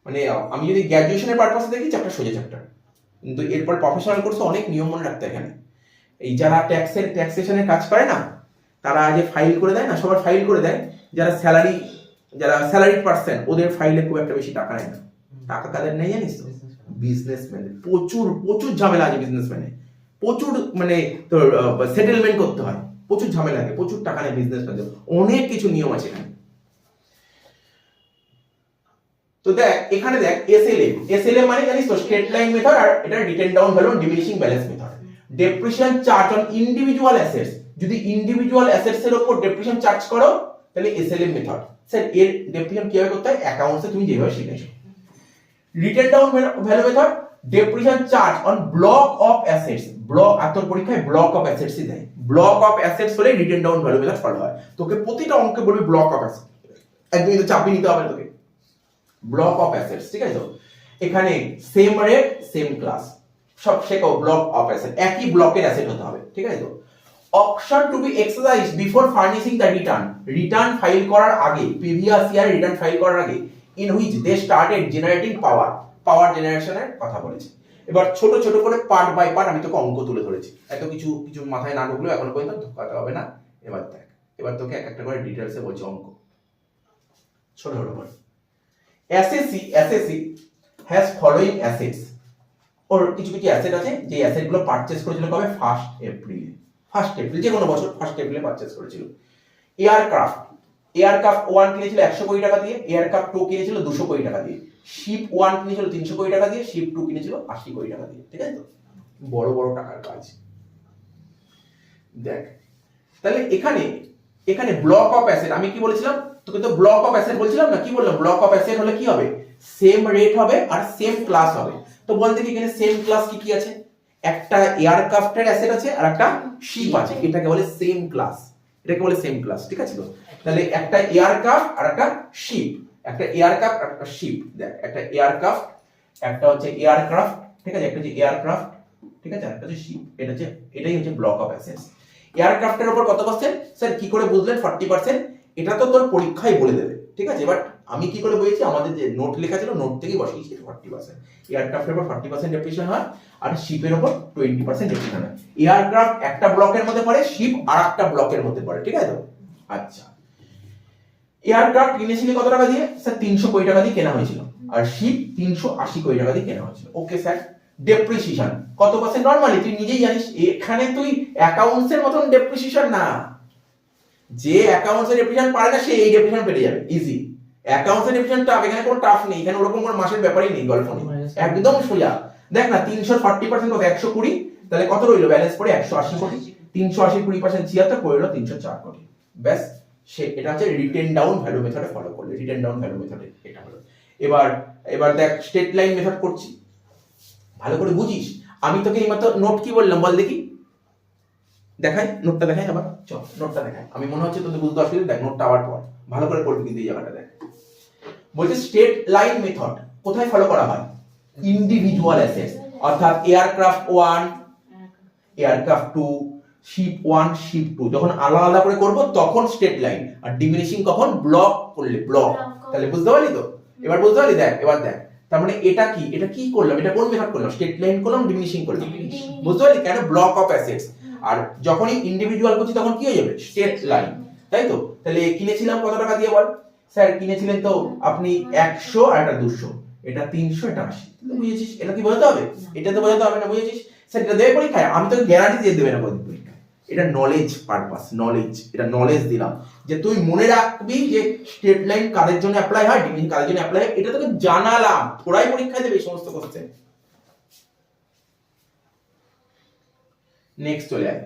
মানে আমি যদি গ্র্যাজুয়েশনের পারপাসে দেখি চ্যাপ্টার সোজা চ্যাপ্টার, কিন্তু এরপর প্রফেশনাল কোর্সে অনেক নিয়ম মনে রাখতে এখানে। এই যারা ট্যাক্সেশনের কাজ করে না, তারা যে ফাইল করে দেয় না, সবার ফাইল করে দেয়, যারা স্যালারিড পার্সন ওদের ফাইলে খুব একটা বেশি টাকা নেয় না। টাকা কাদের নেই জানিস তো? বিজনেসম্যানের। প্রচুর প্রচুর ঝামেলা আছে বিজনেসম্যানে, প্রচুর মানে তোর সেটেলমেন্ট করতে হয়, প্রচুর ঝামেলা লাগে, প্রচুর টাকা নেয় বিজনেসম্যানদের, অনেক কিছু নিয়ম আছে এখানে। তো দেখ এখানে দেখ এসএলএম মানে জানিস তো স্ট্রেট লাইন মেথড, আর এটা written down value diminishing balance method. Depreciation charge on individual assets, যদি ইন্ডিভিজুয়াল অ্যাসেটস এর উপর ডেপ্রিসিয়েশন চার্জ করো তাহলে এসএলএম মেথড। স্যার এর ডেপ্রিসিয়েশন কিভাবে করতে হয়? অ্যাকাউন্টসে তুমি যেভাবে শিখেছো। Written down value method, depreciation charge on block of assets. Block আত্মর পরীক্ষায় ব্লক অফ অ্যাসেটসই দেয়, ব্লক অফ অ্যাসেটস হলে written down value method follow হয়। তোকে প্রতিটা অঙ্কে বলবি ব্লক অফ অ্যাসেটস, একদমই তো চাপিয়ে নিতে হবে না তোকে। ব্লক অফ অ্যাসেটস, ঠিক আছে তো? এখানে সেম রেট সেম ক্লাস, সব শেখো। ব্লক অফ অ্যাসেট, একই ব্লকের অ্যাসেট হতে হবে, ঠিক আছে তো? Option to be exercise before furnishing the return file করার আগে, প্রিভিয়াস ইয়ার রিটার্ন ফাইল করার আগে, in which they started generating power জেনারেশনের কথা বলেছে। এবার ছোট ছোট করে পার্ট বাই পার্ট আমি তোকে অঙ্ক তুলে ধরেছি, এত কিছু কিছু মাথায় না ঢুকলেও এখনো পর্যন্ত ঢোকাতে হবে না। এবার দেখ, এবার তোকে এক একটা করে ডিটেলসে বলছি অঙ্ক, ছোট ছোট করে। এসএসসি হ্যাজ ফলোইং অ্যাসেটস, ওর কিছু কিছু অ্যাসেট আছে যে অ্যাসেটগুলো পারচেজ করেছিল কবে? 1 এপ্রিল, যে কোনো বছর 1 এপ্রিলে পারচেজ করেছিল। এয়ারক্রাফট 1 কিনেছিল 100 কোটি টাকা দিয়ে, এয়ারক্রাফট 2 কিনেছিল 200 কোটি টাকা দিয়ে, শিপ 1 কিনেছিল 300 কোটি টাকা দিয়ে, শিপ 2 কিনেছিল 80 কোটি টাকা দিয়ে, ঠিক আছে তো? বড় বড় টাকার কাজ। দেখ তাহলে এখানে ব্লক অফ অ্যাসেট, আমি কি বলেছিলাম তোকে? তো ব্লক অফ অ্যাসেট বলছিলাম না, কি বললাম? ব্লক অফ অ্যাসেট হলে কি হবে? সেম রেট হবে আর সেম ক্লাস হবে। তো বলতে কি এখানে সেম ক্লাস কি কি আছে? একটা এয়ারক্রাফটের অ্যাসেট আছে আর একটা শিপ আছে, এটাকে বলে সেম ক্লাস, এটাকে বলে সেম ক্লাস, ঠিক আছে তো? তাহলে একটা এয়ারক্রাফট আর একটা শিপ, একটা এয়ারক্রাফট আর একটা শিপ। দেখ একটা এয়ারক্রাফট, একটা হচ্ছে এয়ারক্রাফট, ঠিক আছে, একটা হচ্ছে এয়ারক্রাফট, ঠিক আছে, একটা হচ্ছে শিপ। এটাই হচ্ছে ব্লক অফ অ্যাসেটস। এয়ারক্রাফটের উপর কত পার্সেন্ট? স্যার কি করে বুঝলেন 40%? এটা তো তোর পরীক্ষায় বলে দেবে, ঠিক আছে? বাট আমি কি করে বলেছি, আমাদের যে নোট লেখা ছিল নোট থেকেই বসিয়েছি 40%। এয়ারক্রাফটের উপর 40% ডেপ্রিসিয়েশন হয় আর শিপের উপর 20% ডেপ্রিসিয়েশন হয়। এয়ারক্রাফট একটা ব্লকের মধ্যে পড়ে, শিপ আর একটা ব্লকের মধ্যে পড়ে, ঠিক আছে? আচ্ছা, এয়ারক্রাফট কিনেছিলি কত টাকা দিয়ে? স্যার 300 কোটি টাকা দিয়ে কেনা হয়েছিল, আর শিপ 380 কোটি টাকা দিয়ে কেনা হয়েছিল। ওকে স্যার, ডেপ্রিসিয়েশন কত পার্সেন্ট? নরমালি তুই নিজেই জানিস, এখানে তুই অ্যাকাউন্টস এর মতন ডেপ্রিসিয়েশন না, যে অ্যাকাউন্টস এর ডেপ্রিসিয়েশন পারে না সে এই ডেপ্রিসিয়েশন পেয়ে যাবে ইজি। অ্যাকাউন্টস এর ডেপ্রিসিয়েশন টাফ, এখানে কোনো টাফ নেই, এখানে ওরকম কোনো মাসের ব্যাপারই নেই, গল্প নেই, একদম সোজা। দেখ না 340% কত? 120, তাহলে কত রইলো ব্যালেন্স পড়ে? 180 কোটি। 380 20% 76 পড়ে রইলো 304 কোটি। ব্যাস, সে এটা হচ্ছে রিটেন ডাউন ভ্যালু মেথডে ফলো করলে, রিটেন ডাউন ভ্যালু মেথডে এটা হলো। এবার দেখ স্ট্রেট লাইন মেথড করছি, ভালো করে বুঝিস। আমি তোকে এইমাত্র নোট কি বললাম বল দেখি, দেখাই নোটটা, দেখাই আবার, চল নোটটা দেখাই। আমি মনে হচ্ছে তোদের বুঝতে অসুবিধা, দেখ নোটটা আবার পড়, ভালো করে পড়বি কিন্তু এই জায়গাটা দেখ। বলছে স্ট্রেট লাইন মেথড কোথায় ফলো করা হয়? ইন্ডিভিজুয়াল অ্যাসেটস, অর্থাৎ এয়ারক্রাফট 1, এয়ারক্রাফট 2, শিপ 1, শিপ 2 যখন আলাদা আলাদা করে করব তখন স্ট্রেট লাইন, আর ডিমিনিশিং কখন? ব্লক করলে, ব্লক। তাহলে বুঝতে পারলি তো? এবার বুঝতে পারলি? দেখ এবার দেখ, তার মানে এটা কি করলাম? এটা কোন মেথড করলাম? স্ট্রেট লাইন করলাম, ডিমিনিশিং করলাম, বুঝতে পারলি? কেন? Block of assets. আর যখনই ইন্ডিভিজুয়াল করছি তখন কি হয়ে যাবে? স্ট্রেট লাইন, তাই তো? তাহলে কিনেছিলাম কত টাকা দিয়ে বল? স্যার কিনেছিলেন তো আপনি 100 আর এটা 200, এটা 300 এটা 80, বুঝেছিস? এটা কি বোঝাতে হবে? এটা তো বোঝাতে হবে না, বুঝেছিস? স্যার এটা দেবে পরীক্ষায়? আমি তোকে গ্যারান্টি দিয়ে দেবে না পরীক্ষায়। এটা নলেজ পারপাস, নলেজ, এটা নলেজ দিলাম যে তুই মনে রাখবি যে স্ট্রেট লাইন কাদের জন্য অ্যাপ্লাই হয়, ডিমিনিশিং কাদের জন্য অ্যাপ্লাই হয়, এটা তোকে জানালাম। তোরাই পরীক্ষায় দেবে এই সমস্ত কোশ্চেন। নেক্সট চলে আয়,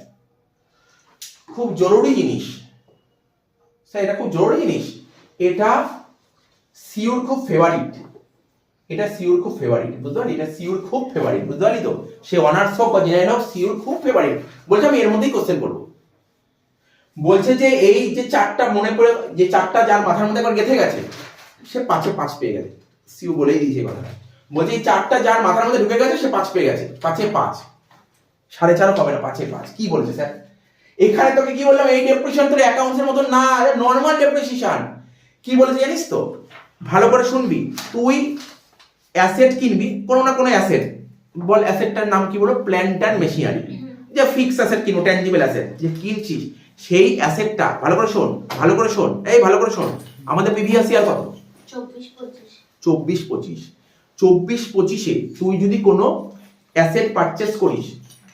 খুব জরুরি জিনিস স্যার, এটা খুব জরুরি জিনিস, এটা সিউর খুব ফেভারিট, এটা সিউর খুব ফেভারিট, বুঝতে পারলি? এটা সিউর খুব ফেভারিট, বুঝতে পারলি তো? সে অনার্স হোক বা জেনারেল হোক, সিউর খুব ফেভারিট। বলছি আমি এর মধ্যেই কোশ্চেন করবো, বলছে যে এই যে চারটা মনে পড়ে, যে চারটা যার মাথার মধ্যে একবার গেঁথে গেছে সে 5-এ 5 পেয়ে গেছে। সিউ বলেই দিয়েছে এই কথাটা, বলছে এই চারটা যার মাথার মধ্যে ঢুকে গেছে সে 5 পেয়ে গেছে। 5-এ 5, 4.5 হবে না, 5-এ 5। কি বলছে স্যার? এখানে তোকে কি বললাম, এই ডেপ্রিসিয়েশন তোর অ্যাকাউন্টসের মতো না, নর্মাল ডেপ্রিসিয়েশন। কি বলেছে জানিস তো, ভালো করে শুনবি। তুই অ্যাসেট কিনবি, কোনো না কোনো অ্যাসেট, বল অ্যাসেটটার নাম কি বলো, প্ল্যান্ট অ্যান্ড মেশিনারি, যে ফিক্স অ্যাসেট কিনো, ট্যানজিবল অ্যাসেট যে কিনছিস, সেই অ্যাসেটটা ভালো করে শোন, ভালো করে শোন, এই ভালো করে শোন। আমাদের প্রিভিয়াস ইয়ার কত? 24-25 তুই যদি কোনো অ্যাসেট পারচেস করিস,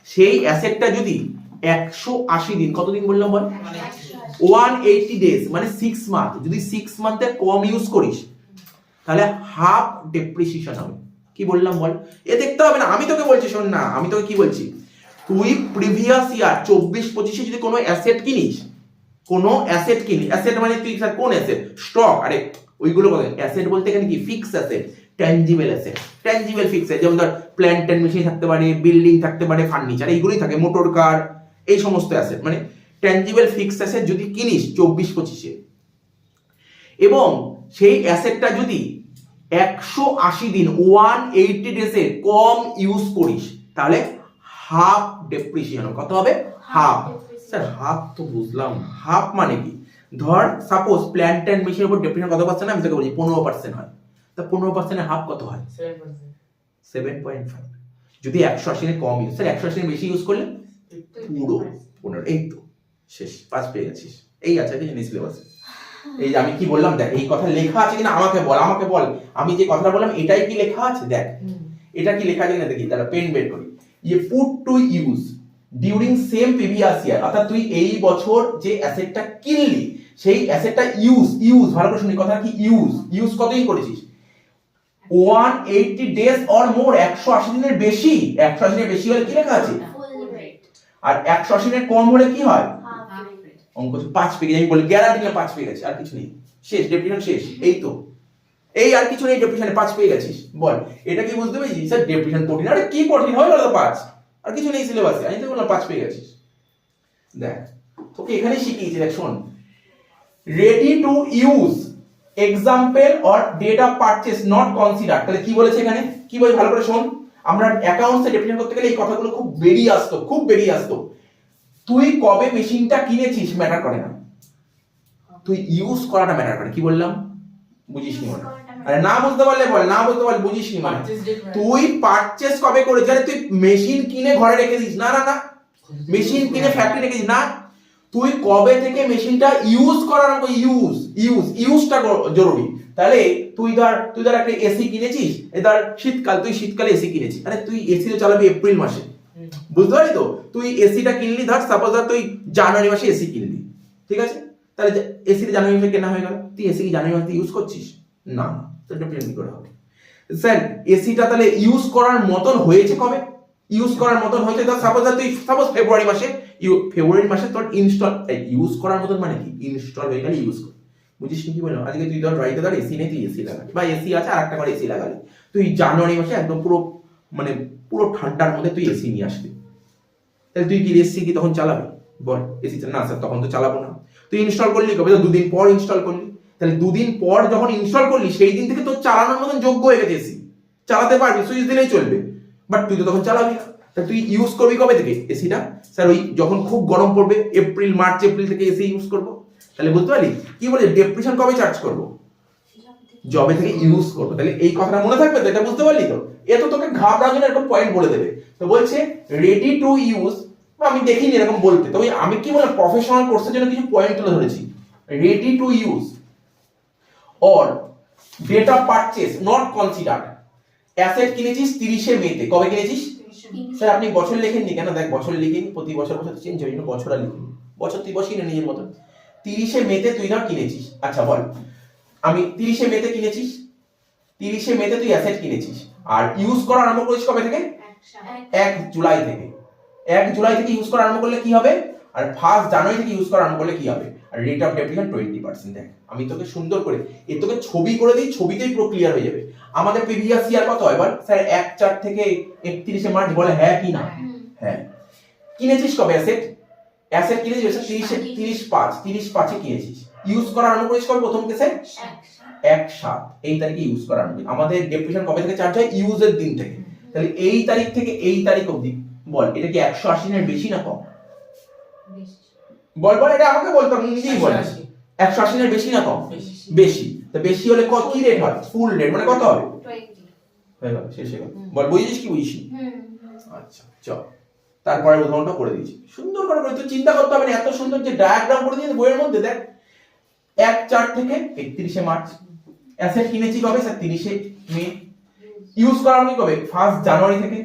সেই অ্যাসেটটা যদি 180 দিন, কতদিন বললাম বল, 180 ডেজ মানে 6 মান্থ, যদি 6 মান্থের কম ইউজ করিস তাহলে হাফ ডেপ্রিসিয়েশন হবে। কি বললাম বল, এ দেখতে হবে না, আমি তোকে বলছি শোন না, আমি তোকে কি বলছি, তুই প্রিভিয়াস ইয়ার 24-25 যদি কোনো অ্যাসেট কিনিস, কোনো অ্যাসেট কিনি, অ্যাসেট মানে তুই স্যার কোন অ্যাসেট, স্টক, আরে ওইগুলো বলে অ্যাসেট বলতে এখানে কি, fix asset, tangible asset, tangible fix asset, যেমন ধর প্ল্যান্ট এন্ড মেশিন থাকতে পারে, বিল্ডিং থাকতে পারে, ফার্নিচার, এইগুলোই থাকে, মোটর কার, এই সমস্ত অ্যাসেট মানে ট্যানজিবল ফিক্স অ্যাসেট যদি কিনিস 24-25-এ, এবং সেই অ্যাসেটটা যদি 180 দিন 180 ডেজে কম ইউজ করিস তাহলে হাফ ডেপ্রিসিয়েশন। কত হবে? হাফ। স্যার হাফ তো বুঝলাম, হাফ মানে কি, ধর সাপোজ প্ল্যান্ট এন্ড মেশিনের উপর ডেপ্রিসিয়েশন কত পার্সেন্ট, আমি তোকে বলি 15% হয়, তা 15% হাফ কত হয়? 7.5। যদি 180 এর কম ইউজ, স্যার 180 এর বেশি ইউজ করলে পুরো 15, এই তো শেষ, 5 পেয়ে গেছিস। এই আছে কি জিনিস সিলেবাসে, এই যে আমি কি বললাম দেখ, এই কথা লেখা আছে কিনা আমাকে বল, আমাকে বল, আমি যে কথাটা বললাম এটাই কি লেখা আছে, দেখ এটা কি লেখা আছে কিনা দেখি, তাহলে পেন বের করি। ये put to use during same previous year, অর্থাৎ তুই এই বছর যে অ্যাসেটটা কিনলি সেই অ্যাসেটটা ইউজ ভালো করে শুনি কথা, কি ইউজ কতদিন করেছিস, 180 ডেজ অর মোর, 180 দিনের বেশি, 180 দিনের বেশি হলে কি লেখা আছে, আর 180 দিনের কম হলে কি হয়, অঙ্ক 5 পেয়ে গেছি, আমি বলি গ্যারান্টি নিয়ে 5 পেয়ে গেছি, আর কিছু নেই, শেষ, ডেপ্রিসিয়েশন শেষ। এই তো, এই আর কিছু নেই, ডেপ্রিসিয়েশনে 5 পেয়ে গেছিস। বল এটা কি বুঝতে পেরেছিস? স্যার ডেপ্রিসিয়েশন কঠিন, আরে কি কঠিন হয়ে গেল 5, আর কিছু নেই সিলেবাসে, আমি তো বললাম 5 পেয়ে গেছিস। দেখ তোকে এখানেই শিখিয়েছি, দেখ শোন, ready to use example or date of purchase not consider, তাহলে কি বলেছে এখানে, কি বলে ভালো করে শোন। আমরা অ্যাকাউন্টসে ডেপ্রিসিয়েশন করতে গেলে এই কথাগুলো খুব বেরিয়ে আসতো। তুই কবে মেশিনটা কিনেছিস ম্যাটার করে না, তুই ইউজ করাটা ম্যাটার করে। কি বললাম, বুঝিস নি মানে, আরে না বুঝতে পারলে বল, না বুঝতে পারলে বুঝিস নি মানে, তুই পারচেজ কবে করেছিস, আরে তুই মেশিন কিনে ঘরে রেখে দিস, না মেশিন কিনে ফ্যাক্টরি রেখে দিস, না, তুই কবে থেকে মেশিনটা ইউজ করার আরম্ভ, ইউজটা জরুরি। তাহলে তুই ধর একটা এসি কিনেছিস, ধর শীতকাল, তুই শীতকালে এসি কিনেছিস, আরে তুই এসি তো চালাবি এপ্রিল মাসে, বুঝতে পারলি তো, তুই এসিটা কিনলি, ধর সাপোজ ধর তুই জানুয়ারি মাসে এসি কিনলি, ঠিক আছে, তাহলে এসিটা জানুয়ারি মাসে কেনা হয়ে গেল, তুই এসি কি জানুয়ারি মাসে ইউজ করছিস না, সেটা প্ল্যান করে হবে। স্যার এসিটা তাহলে ইউজ করার মতন হয়েছে কবে, ইউজ করার মতন হয়েছে ধর সাপোজ ফেব্রুয়ারি মাসে তোর ইনস্টল, ইউজ করার মতন মানে কি, ইনস্টল হয়ে গেলে ইউজ কর, বুঝিস কি বললাম। আজকে তুই ধর বাড়িতে ধর এসি নেই, তুই এসি লাগালি, বা এসি আছে আর একটা করে এসি লাগালি, তুই জানুয়ারি মাসে একদম পুরো ঠান্ডার মধ্যে তুই এসি নিয়ে আসবি, তাহলে তুই কি এসি কি তখন চালাবি, বল এসি না স্যার তখন তো চালাবো না। তুই ইনস্টল করলি কবে, 2 দিন পর ইনস্টল করলি, তাহলে 2 দিন পর যখন ইনস্টল করলি সেই দিন থেকে তোর চালানোর মতন যোগ্য হয়ে গেছে এসি, চালাতে পারবি, সুইচ দিলেই চলবে, বাট তুই তো তখন চালাবি না। তাহলে তুই ইউজ করবি কবে থেকে এসিটা, স্যার ওই যখন খুব গরম পড়বে, মার্চ এপ্রিল থেকে এসি ইউজ করবো। তাহলে বুঝতে পারলি কি বলে, ডেপ্রিসিয়েশন কবে চার্জ করবো, জবে থেকে ইউজ করবো। তাহলে এই কথাটা মনে থাকবে তো, এটা বুঝতে পারলি তো, এত তোকে ঘাবড়ার জন্য এরকম পয়েন্ট বলে দেবে। তো বলছে রেডি টু ইউজ, আমি দেখিনি এরকম বলতে, তবে আমি কি বললাম প্রফেশনাল কোর্সের জন্য কিছু পয়েন্ট তুলে ধরেছি। Ready to use or date of purchase not considered, asset কিনেছিস 30 মেতে, কবে কিনেছিস, স্যার আপনি বছর লেখেননি কেন, দেখ বছর লিখিনি, প্রতি বছর চেঞ্জ হয়, বছর আর লিখিনি, বছর তুই বসিয়ে নিজের মতন। 30 মেতে তুই ধর কিনেছিস, আচ্ছা বল আমি 30 মেতে কিনেছিস, 30 মেতে তুই অ্যাসেট কিনেছিস, আর ইউজ করা আরম্ভ করেছিস কবে থেকে, 1 জুলাই থেকে। 1 জুলাই থেকে ইউজ করা আরম্ভ করলে কি হবে, আর 1 জানুয়ারি থেকে ইউজ করা আরম্ভ করলে কি হবে, আর রেট অফ ডেপ্রিসিয়েশন 20%। দেখ আমি তোকে সুন্দর করে তোকে ছবি করে দিই, ছবিতেই পুরো ক্লিয়ার হয়ে যাবে। আমাদের প্রিভিয়াস ইয়ার কত হয় বল, স্যার 1/4 থেকে 31 মার্চ, বলে হ্যাঁ কি না, হ্যাঁ। কিনেছিস কবে অ্যাসেট, অ্যাসেট কিনেছিস 30 5 কিনেছিস, ইউজ করা আরম্ভ করেছিস কবে প্রথম কেসে 1/7 এই তারিখে ইউজ করা আরম্ভ। আমাদের ডেপ্রিসিয়েশন কবে থেকে চার্জ হয়? ইউজের দিন থেকে। তাহলে এই তারিখ থেকে এই তারিখ অবধি বল এটা কি 180 এর বেশি না কম? বল বল, এটা আমাকে বলতে হবে, নিজেই বল। 180 এর বেশি না কম? বেশি। তো বেশি হলে কত কি রেট হয়? ফুল রেট মানে কত হবে? 20 হয়ে গেল, শেষ হয়ে গেল। বল বুঝিস কি বুঝিস? আচ্ছা চল, তারপরে উদাহরণটা করে দিয়েছি সুন্দর করে করে, তুই চিন্তা করতে হবে না, এত সুন্দর যে ডায়াগ্রাম করে দিয়েছে বইয়ের মধ্যে। দেখ 1/4 থেকে 31শে মার্চ, অ্যাসেট কিনেছি কবে স্যার? 30শে মে, ইউজ করা আমি কবে? 1 জানুয়ারি থেকে।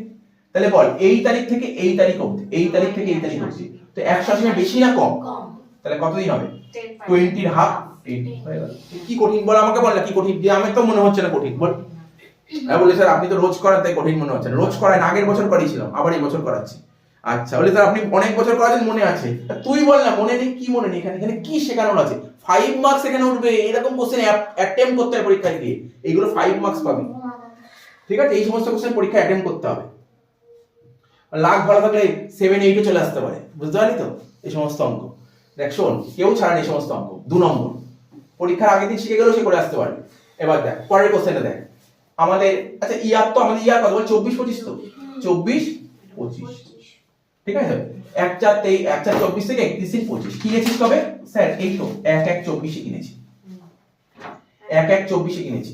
তাহলে বল এই তারিখ থেকে এই তারিখ অবধি, এই তারিখ থেকে এই তারিখ অবধি, তো 180 এর বেশি না কম? তাহলে কতদিন হবে? 20 এর হাফ। হয়ে গেল। কি কঠিন বল, আমাকে বল না কি কঠিন, যে আমার তো মনে হচ্ছে না কঠিন, বল। আমি বলি স্যার আপনি তো রোজ করান তাই কঠিন মনে হচ্ছে না। রোজ করায় না, আগের বছর করিয়েছিলাম, আবার এই বছর করাচ্ছি। আচ্ছা বলে স্যার আপনি অনেক বছর করাচ্ছেন, মনে আছে। তুই বল না মনে নেই, কি মনে নেই? এখানে এখানে কি শেখানোর আছে? 5 মার্কস এখানে উঠবে, এরকম কোশ্চেন অ্যাটেম্প করতে হবে পরীক্ষায় দিয়ে, এইগুলো 5 মার্কস পাবি। ঠিক আছে, এই সমস্ত কোশ্চেন পরীক্ষায় অ্যাটেম্প করতে হবে। লাখ ভালো থাকলে 7 8 চলে আসতে পারে, বুঝতে পারলি তো? এই সমস্ত অঙ্ক দেখ, শোন, কেউ ছাড়েন এই সমস্ত অঙ্ক। 2 নম্বর পরীক্ষার আগের দিন শিখে গেলেও সে করে আসতে পারবে। এবার দেখ পরের কোশ্চেনটা দেখ আমাদের। আচ্ছা ইয়ার তো আমাদের ইয়ার কত বল? 24 25 তো 24 25। ঠিক আছে, 1/4 থেকে 31 25 কিনেছিস কবে স্যার? এই তো 1/1/24 কিনেছি, 1/1/24 কিনেছি।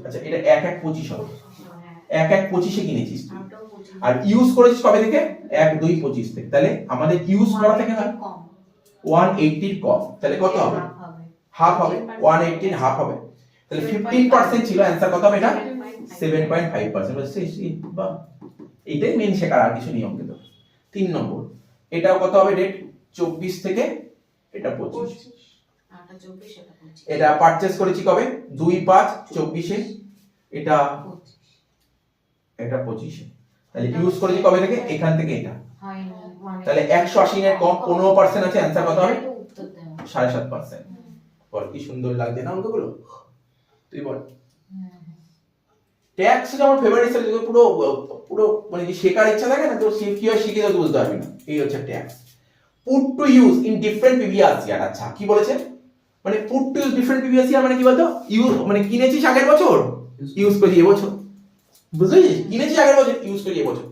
আচ্ছা এটা 1/1/25 হবে, 1/1/25 কিনেছিস। আর ইউজ করেছিস কবে থেকে? 1/2/25 থেকে। তাহলে আমাদের ইউজ করা থেকে হয় 180 এর কম, তাহলে কত হবে? হাফ হবে, 180 এর হাফ হবে। তাহলে 15% ছিল, অ্যানসার কত হবে? এটা 7.5%। বাহ, এইটাই মেন শেখার, আর কিছু নিয়ম কিন্তু। 3 নম্বর এটাও কত হবে? ডেট 24 থেকে এটা 25। এটা পারচেজ করেছি কবে? 2/5/24 এ, এটা 25 এ। তাহলে ইউজ করেছি কবে থেকে? এখান থেকে এটা। তাহলে 180 এর কম 15% আছে, অ্যানসার কত হবে? 7.5%। বল কি সুন্দর লাগছে না অঙ্কগুলো? তুই বল। ট্যাক্স আমার ফেভারিট সাবজেক্ট, পুরো পুরো মানে কি শেখার ইচ্ছা থাকে না, তো কি হয় শিখে তো বুঝতে পারবি না। এই হচ্ছে tax. Put to use in different previous year. আচ্ছা কি বলেছে? মানে put to use different previous year মানে কি বলতো? ইউজ মানে কিনেছিস আগের বছর, ইউজ করেছিস এবছর, বুঝলি? কিনেছিস আগের বছর, ইউজ করেছিস এবছর।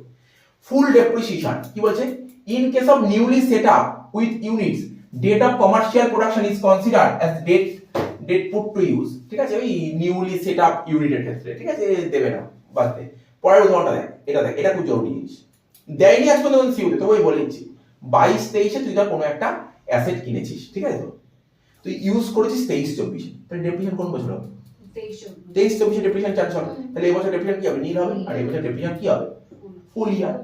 ফুল ডেপ্রিসিয়েশন কি বলছে? In case of newly set up with units, date of commercial production is considered as date put to use. ঠিক আছে, ওই নিউলি সেট আপ ইউনিটের ক্ষেত্রে। ঠিক আছে, দেবে না, বাদ দে। পরের উদাহরণটা দেখ, এটা দেখ, এটা খুব জরুরি জিনিস। দেয়নি আজ পর্যন্ত সিউতে, তো ওই বলে দিচ্ছি 22-23 তুই ধর কোনো একটা অ্যাসেট কিনেছিস, ঠিক আছে, তো তুই ইউজ করেছিস 23-24, তাহলে ডেপ্রিসিয়েশন কোন বছর হবে? 23-24 ডেপ্রিসিয়েশন চার্জ হবে। তাহলে এই বছর ডেপ্রিসিয়েশন কি হবে? নীল হবে। আর এই বছর ডেপ্রিসিয়েশন কি হবে? ফুল ইয়ার।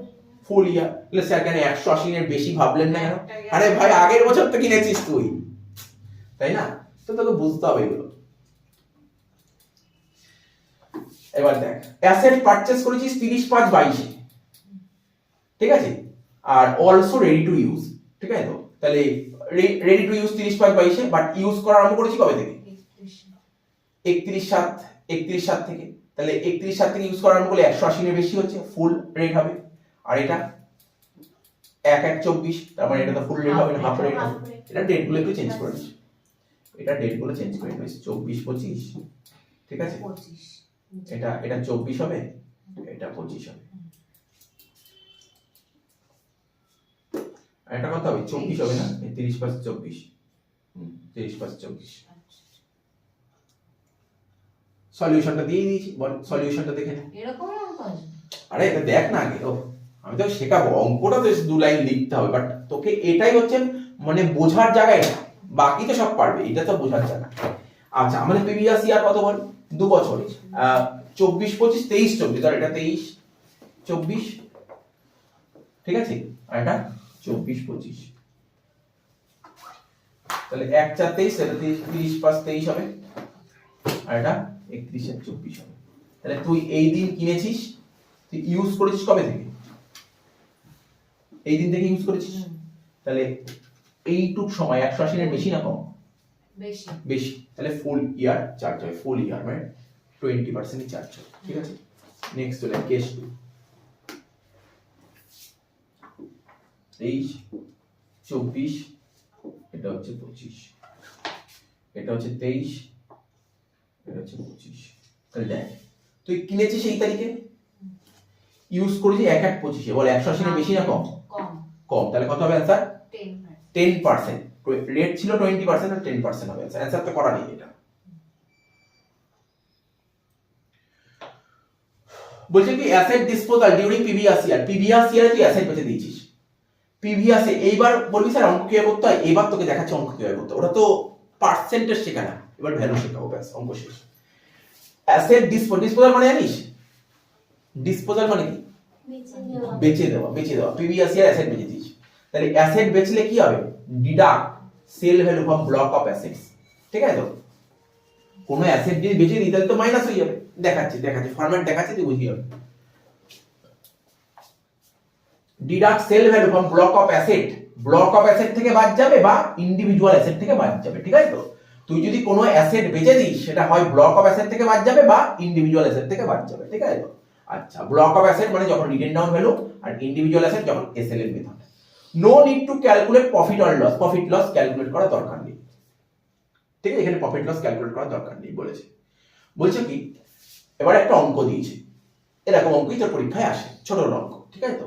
ফুল ইয়ার। তাহলে স্যার কেন 180 এর বেশি ভাবলেন না কেন? আরে ভাই আগের বছর তো কিনেছিস তুই, তাই না? তো তোকে বুঝতে হবে এগুলো। এবার দেখ, অ্যাসেট পারচেজ করেছিস 30/5/22, ঠিক আছে, are also ready to use. ঠিক আছে, তো তাহলে ready to use 30/5/22, but use করা আরম্ভ করেছি কবে থেকে? 31/7 থেকে। তাহলে 31/7 থেকে ইউজ করা আরম্ভ করলে 180 এর বেশি হচ্ছে, ফুল রেট হবে। আর এটা 1/1/24, তার মানে এটা তো ফুল রেট হবে না, হাফ রেট হবে। এটা ডেট গুলো একটু চেঞ্জ করে নিস, এটা ডেট গুলো চেঞ্জ করে নিস। 24-25, ঠিক আছে, এটা 24 হবে, এটা 25 হবে। এটা কত হবে? 24 হবে না? 30/24, 30/24। সলিউশনটা দিয়ে দিয়েছি, বল সলিউশনটা দেখে নে। এরকম অঙ্ক আছে? আরে এটা দেখ না আগে। ও আমি তো শেখাবো, অঙ্কটা তো 2 লাইন লিখতে হবে, বাট তোকে এটাই হচ্ছে মানে বোঝার জায়গা এটা, বাকি তো সব পারবে, এটা তো বোঝার জায়গা। আচ্ছা আমাদের প্রিভিয়াস ইয়ার কত বল? 2 বছর, 24-25, 23-24, ধর এটা 23-24, ঠিক আছে, আর এটা 24-25। তাহলে 1/4/23, এটা 30/5/23 হবে, আর এটা 31/24 হবে। তাহলে তুই এই দিন কিনেছিস, তুই ইউজ করেছিস কবে থেকে? এই দিন থেকে ইউজ করেছিস। তাহলে এইটুক সময় 180 এর বেশি না কম? বেশি। বেশি। তাহলে ফুল ইয়ার চার্জ হয়, ফুল ইয়ার মানে 20% চার্জ হয়। ঠিক আছে, নেক্সট হলো কেস 2। 23 24 এটা হচ্ছে 25 এটা হচ্ছে 23 এটা হচ্ছে 25 তাহলে দেখ তুই কিনেছিস এই তারিখে ইউজ করেছিস 1/25 বল 180 এর বেশি না কম কম কম তাহলে কত হবে অ্যান্সার 10 10% রেট ছিল 20% আর 10% হবে অ্যান্সার অ্যান্সার তো করা নেই এটা বলছে কি অ্যাসেট ডিসপোজাল ডিউরিং প্রিভিয়াস ইয়ারে তুই অ্যাসেট বেচে দিয়েছিস প্রিভিয়াসে এইবার বলবি স্যার অঙ্ক কিভাবে করতে হয় এবার তোকে দেখাচ্ছে অঙ্ক কিভাবে করতে হয় ওটা তো পার্সেন্টেজ শেখা না এবার ভ্যালু শেখাবো ব্যাস অঙ্ক শেষ অ্যাসেট ডিসপোজাল মানে জানিস ডিসপোজাল মানে কি বেচে দেওয়া প্রিভিয়াস ইয়ার অ্যাসেট বেচে দিয়েছিস তাহলে অ্যাসেট বেচলে কি হবে deduct sale value from block of assets ঠিক আছে তো কোনো অ্যাসেট যদি বেচে দিই তাহলে তো মাইনাস হয়ে যাবে দেখাচ্ছি ফরম্যাট দেখাচ্ছি তুই বুঝিয়ে যাবে deduct sale value from block of asset থেকে বাদ যাবে বা ইন্ডিভিজুয়াল অ্যাসেট থেকে বাদ যাবে ঠিক আছে তো তুই যদি কোনো অ্যাসেট বেচে দিস সেটা হয় ব্লক অফ অ্যাসেট থেকে বাদ যাবে বা ইন্ডিভিজুয়াল অ্যাসেট থেকে বাদ যাবে ঠিক আছে তো আচ্ছা ব্লক অফ অ্যাসেট মানে যখন রিটেন ডাউন ভ্যালু আর ইন্ডিভিজুয়াল অ্যাসেট যখন এসএল এর method no need to calculate profit loss calculate করার দরকার নেই ঠিক আছে এখানে প্রফিট লস ক্যালকুলেট করার দরকার নেই বলছে কি এবার একটা অঙ্ক দিয়েছে এরকম অঙ্কই তোর পরীক্ষায় আসে ছোট অঙ্ক ঠিক আছে তো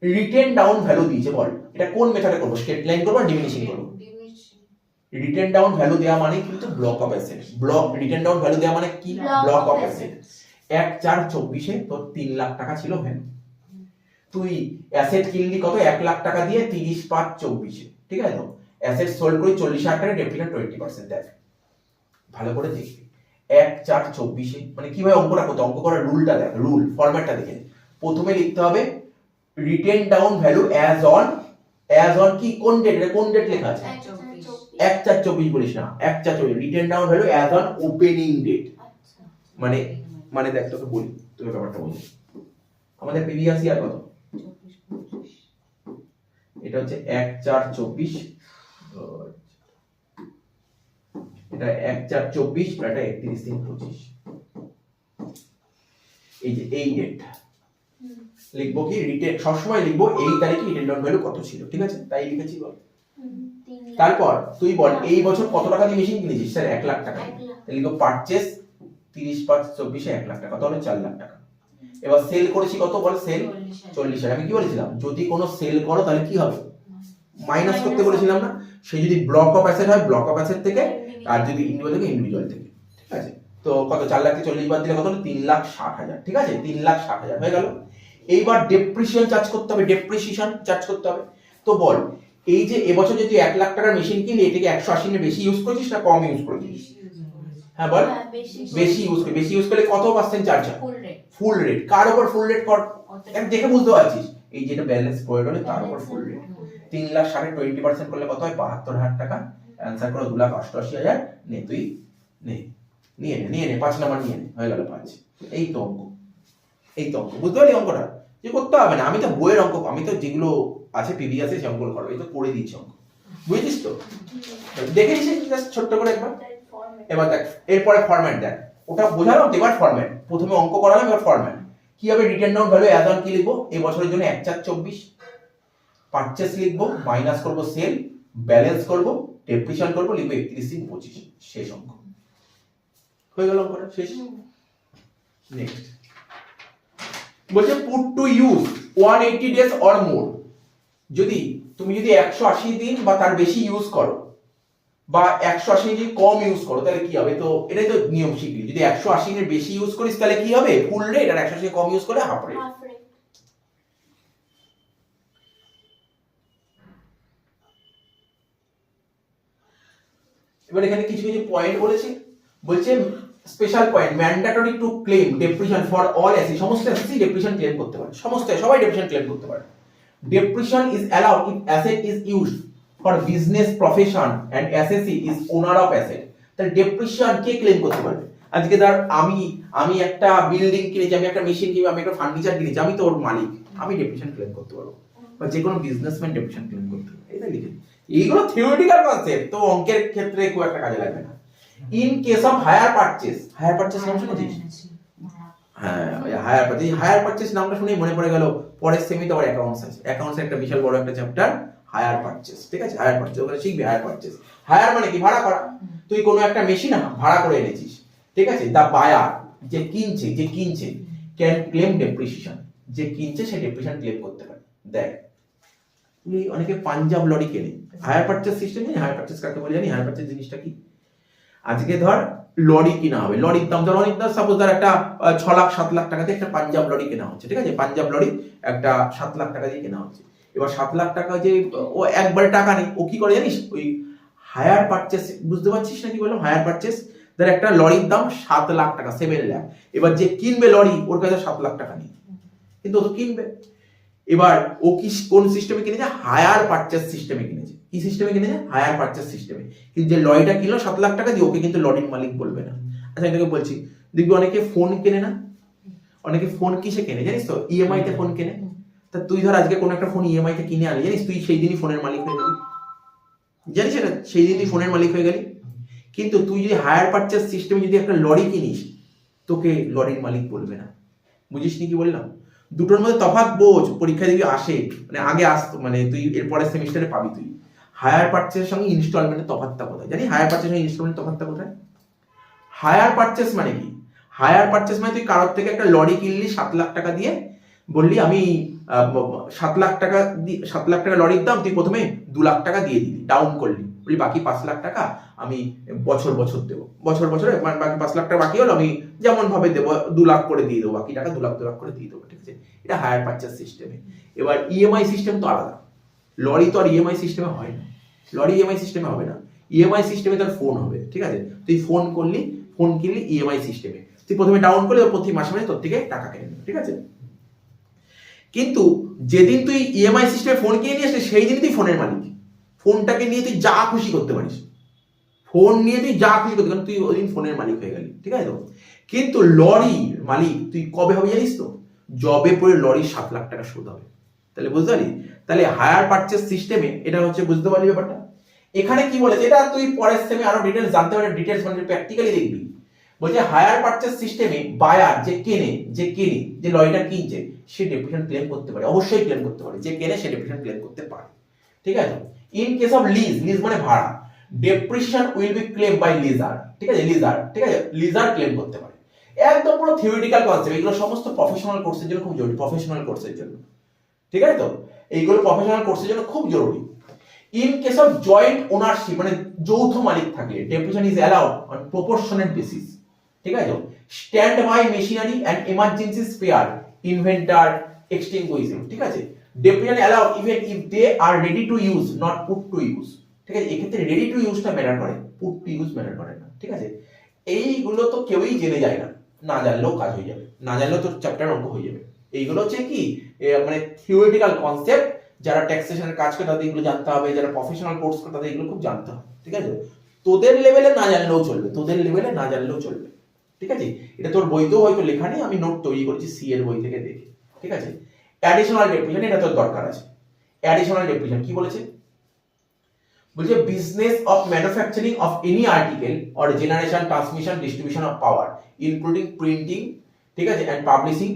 রিটেন ডাউন ভ্যালু দিয়েছে বল এটা কোন মেথডে করব স্ট্রেট লাইন করব আর ডিমিনিশিং করব রিটেন ডাউন ভ্যালু দেওয়া মানে কিন্তু block of asset written down value দেওয়া মানে কি ব্লক অফ অ্যাসেট 1/4/24 এ তোর 3 লাখ টাকা ছিল ভ্যালু তুই অ্যাসেট কিনলি কত 1 লাখ টাকা দিয়ে 30/5/24 এ ঠিক আছে তো অ্যাসেট সোল্ড করে 40,000 টাকা ডেপ্রিসিয়েশন 20% দেখ ভালো করে দেখবি 1/4/24 এ মানে কিভাবে অঙ্কটা করতে অঙ্ক করার রুলটা দেখ ফরম্যাটটা দেখে প্রথমে লিখতে হবে written down value as on কি কোন ডেট লেখা আছে 1/4/24 বলিস না 1/4/24 written down value as on opening date মানে দেখ তোকে বলি তোকে ব্যাপারটা বলি আমাদের প্রিভিয়াস ইয়ার কত এটা হচ্ছে 1/4/24 এটা 1/4/24 আর এটা 31/3/25 এই যে এই ডেট লিখবো কি রিটেন সবসময় লিখবো এই তারিখে রিটেন ডাউন ভ্যালু কত ছিল ঠিক আছে তাই লিখেছি বল তারপর তুই বল এই বছর কত টাকা দিয়ে মেশিন কিনেছিস স্যার 1 লাখ টাকা তাহলে লিখবো পারচেজ 30/5/24 এ 1 লাখ টাকা তাহলে 4 লাখ টাকা এবার সেল করেছি কত বল সেল 40,000 আমি কি বলেছিলাম যদি কোনো সেল করো তাহলে কি হবে মাইনাস করতে বলেছিলাম না সে যদি ব্লক অফ অ্যাসেট হয় ব্লক অফ অ্যাসেট থেকে আর যদি ইন্ডিভিজুয়াল থেকে ঠিক আছে তো কত 4 লাখ থেকে 40 বাদ দিলে কত হলো 3,60,000 ঠিক আছে 3,60,000 হয়ে গেল এইবার ডেপ্রিসিয়েশন চার্জ করতে হবে তো বল এই যে এবছর যদি 1 লাখ টাকার মেশিন কিনলি এটাকে 180 এর বেশি ইউজ করেছিস না কম ইউজ করেছিস হ্যাঁ বল বেশি ইউজ করলে কত পার্সেন্ট চার্জ হয় ফুল রেট কার উপর ফুল রেট কর দেখে বুঝতে পারছিস এই যেটা ব্যালেন্স প্রয়োগ হলে তার উপর ফুল রেট 3,60,000 20% করলে কত হয় 72,000 টাকা অ্যানসার করো 2,88,000 নে তুই নিয়ে নে 5 নাম্বার নিয়ে নে হয়ে গেল 5 এই তো অঙ্ক বুঝতে পারলি অঙ্কটা যে করতে হবে না আমি তো বইয়ের অঙ্ক আমি তো যেগুলো আছে প্রিভিয়াসে সে অঙ্ক করবো এই তো করে দিচ্ছি অঙ্ক বুঝছিস তো দেখে নিছিস জাস্ট ছোট্ট করে একবার এবার দেখ এরপরে ফরম্যাট দেখ ওটা বোঝালাম এবার ফরম্যাট প্রথমে অঙ্ক করালাম এবার ফরম্যাট কি হবে written down value as on কি লিখবো এই বছরের জন্য 1/4/24 পারচেজ লিখবো মাইনাস করব সেল ব্যালেন্স করব ডেপ্রিসিয়েশন করব লিখবো 31/25 শেষ অঙ্ক হয়ে গেল অঙ্কটা শেষ নেক্সট বলছে put to use 180 days or more তুমি যদি 180 দিন বা তার বেশি ইউজ করো বা 180 যদি কম ইউজ করো তাহলে কি হবে তো এটাই তো নিয়ম শিখলি যদি 180 এর বেশি ইউজ করিস তাহলে কি হবে ফুল রেট আর 180 এর কম ইউজ করলে হাফ রেট এবার এখানে কিছু পয়েন্ট বলছে special point mandatory to claim depreciation for all asset সমস্ত অ্যাসেটই ডেপ্রিসিয়েশন ক্লেম করতে পারে সবাই ডেপ্রিসিয়েশন ক্লেম করতে পারে depreciation is allowed if asset is used for business profession and assessee is owner of asset তাহলে ডেপ্রিসিয়েশন কে ক্লেম করতে পারবে আজকে ধর আমি একটা বিল্ডিং কিনেছি আমি একটা মেশিন কিনেছি আমি একটা ফার্নিচার কিনেছি আমি তো ওর মালিক আমি ডেপ্রিসিয়েশন ক্লেম করতে পারবো বা যে কোনো বিজনেসম্যান ডেপ্রিসিয়েশন ক্লেম করতে পারবে এটা লিখে এইগুলো থিওরিটিক্যাল কনসেপ্ট তো অঙ্কের ক্ষেত্রে খুব একটা কাজে লাগবে না in case of hire purchase নাম শুনেছিস হ্যাঁ, হায়ার পারচেস নামটা শুনেই মনে পড়ে গেল পরের সেমিতে আবার অ্যাকাউন্টস আছে। অ্যাকাউন্টস একটা বিশাল বড় একটা চ্যাপ্টার, হায়ার পারচেস। ঠিক আছে, হায়ার পারচেস ওখানে শিখবি হায়ার পারচেস। হায়ার মানে কি? ভাড়া করা। তুই কোনো একটা মেশিন ভাড়া করে এনেছিস, ঠিক আছে, দা বায়ার যে কিনছে ক্যান ক্লেম ডেপ্রিসিয়েশন, যে কিনছে সে ডেপ্রিসিয়েশন ক্লেম করতে পারে। দেখ তুই অনেকে পাঞ্জাব লরি কেনে, হায়ার পারচেস সিস্টেম নেই। হায়ার পারচেস কাকে বলে জানি? হায়ার পারচেস জিনিসটা কি? আজকে ধর লরি কিনা হবে, লরির দাম ধর অনেক, সাপোজ ধর একটা 6 লাখ 7 লাখ টাকাতে একটা পাঞ্জাব লরি কেনা হচ্ছে, ঠিক আছে, পাঞ্জাব লরি একটা 7 লাখ টাকা দিয়ে কেনা হচ্ছে। এবার 7 লাখ টাকা যে ও একবারে টাকা নেই, ও কি করে জানিস? ওই হায়ার পারচেস, বুঝতে পারছিস না কি বললাম? হায়ার পারচেস, ধর একটা লরির দাম 7 লাখ টাকা, 7 লাখ। এবার যে কিনবে লরি, ওর কাছে 7 লাখ টাকা নেই, কিন্তু ও তো কিনবে। এবার ও কি কোন সিস্টেমে কিনেছে? হায়ার পারচেস সিস্টেমে কিনেছে। কি সিস্টেমে কিনেছে? হায়ার পারচেস সিস্টেমে। কিন্তু যে লরিটা কিনলো 7 লাখ টাকা দিয়ে, ওকে কিন্তু লরির মালিক বলবে না। আচ্ছা আমি তোকে বলছি, দেখবি অনেকে ফোন কেনে না, অনেকে ফোন কিসে কেনে জানিস তো? ইএমআই তে ফোন কেনে। তা তুই ধর আজকে কোন একটা ফোন ইএমআই তে কিনে আনলি, জানিস তুই সেই দিনই ফোনের মালিক হয়ে গেলি, জানিস এটা? সেই দিন তুই ফোনের মালিক হয়ে গেলি। কিন্তু তুই যদি হায়ার পারচেস সিস্টেমে যদি একটা লরি কিনিস, তোকে লরির মালিক বলবে না। বুঝিস নি কি বললাম? দুটোর মধ্যে তফাৎ বোঝ, পরীক্ষা দিবি আসে, মানে আগে আসতো, মানে তুই এরপরের সেমিস্টারে পাবি তুই। হায়ার পারচেসের সঙ্গে ইনস্টলমেন্টের তফাৎটা কোথায় জানি? হায়ার পারচেসের সঙ্গে ইনস্টলমেন্টের তফাৎটা কোথায়? হায়ার পারচেস মানে কি? হায়ার পারচেস মানে তুই কারোর থেকে একটা লরি কিনলি 7 লাখ টাকা দিয়ে, বললি আমি 7 লাখ টাকা 7 লাখ টাকা লরির দাম, তুই প্রথমে 2 লাখ টাকা দিয়ে দিলি, ডাউন করলি, বলি বাকি 5 লাখ টাকা আমি বছর বছর দেবো, বছরে বাকি 5 লাখ টাকা বাকি হলো আমি যেমন ভাবে দেবো 2 লাখ করে দিয়ে দেবো, বাকি টাকা 2 লাখ করে দিয়ে দেবো, ঠিক আছে? এটা হায়ার পারচেস সিস্টেমে। এবার ইএমআই সিস্টেম তো আলাদা, লরি তো আর ইএমআই সিস্টেমে হয় না, লরি ইএমআই সিস্টেমে হবে না। ইএমআই সিস্টেমে তোর ফোন হবে, ঠিক আছে? তুই ফোন কিনলি ইএমআই সিস্টেমে, তুই প্রথমে ডাউন করলে প্রতি মাসে মাসে তোর থেকে টাকা কেটে নেবে, ঠিক আছে? কিন্তু যেদিন তুই ইএমআই সিস্টেমে ফোন কিনে নিয়ে আসলে, সেই দিন তুই ফোনের মালিক। ফোনটাকে নিয়ে তুই যা খুশি করতে পারিস, ফোন নিয়ে তুই যা খুশি করতে পারিস, তুই ওই দিন ফোনের মালিক হয়ে গেলি, ঠিক আছে তো? কিন্তু লরির মালিক তুই কবে হবে জানিস তো? জবে পরে লরির 7 লাখ টাকা সুদ হবে। তাহলে বুঝতে পারি? তাহলে হায়ার পারচেস সিস্টেমে এটা হচ্ছে, বুঝতে পারলি ব্যাপারটা? এখানে কি বলেছে, এটা তুই পরের সেমে আরো ডিটেইলস জানতে পারবি, ডিটেইলস মানে প্র্যাকটিক্যালি দেখবি। বলছে হায়ার পারচেস সিস্টেমে বায়ার যে লরিটা কিনছে, সে ডেপ্রিসিয়েশন ক্লেম করতে পারে, অবশ্যই ক্লেম করতে পারে, যে কেনে সে ডেপ্রিসিয়েশন ক্লেম করতে পারে, ঠিক আছে? ইন কেস অফ লিজ মানে ভাড়া, depreciation will be claim by lessor, ঠিক আছে? ঠিক আছে, লিজার ক্লেম করতে পারে। একদম পুরো থিওরিটিক্যাল কনসেপ্ট, এগুলো সমস্ত প্রফেশনাল কোর্সের জন্য খুব জরুরি, প্রফেশনাল কোর্সের জন্য, ঠিক আছে তো? এইগুলো প্রফেশনাল কোর্সের জন্য খুব জরুরি। In case of joint ownership মানে যৌথ মালিক থাকে, depreciation is allowed on proportionate basis, ঠিক আছে? Stand by machinery and emergency spare, inventory, extinguishing, ঠিক আছে? Depreciation allowed even if they are ready to use, not put to use, ঠিক আছে? এক্ষেত্রে রেডি টু ইউজটা ম্যাটার করে, পুট টু ইউজ ম্যাটার করে না, ঠিক আছে? এইগুলো তো কেউই জেনে যায় না, না জানলেও কাজ হয়ে যাবে, না জানলেও তোর চ্যাপ্টার অঙ্ক হয়ে যাবে। এইগুলো হচ্ছে কি মানে থিওরিটিক্যাল কনসেপ্ট, যারা ট্যাক্সেশনের কাজ করে তাদের এগুলো জানতে হবে, যারা প্রফেশনাল কোর্স করে তাদের এগুলো খুব জানতে হবে, ঠিক আছে? তোদের লেভেলে না জানলেও চলবে, ঠিক আছে? এটা তোর বইতেও হয়তো লেখা নেই, আমি নোট তৈরি করেছি সি এর বই থেকে দেখে, ঠিক আছে? অ্যাডিশনাল ডেপ্রিসিয়েশন, এটা তোর দরকার আছে। অ্যাডিশনাল ডেপ্রিসিয়েশন কি বলেছে? বলছে business of manufacturing of any article or generation, transmission, distribution of power including printing, ঠিক আছে, এন্ড পাবলিশিং,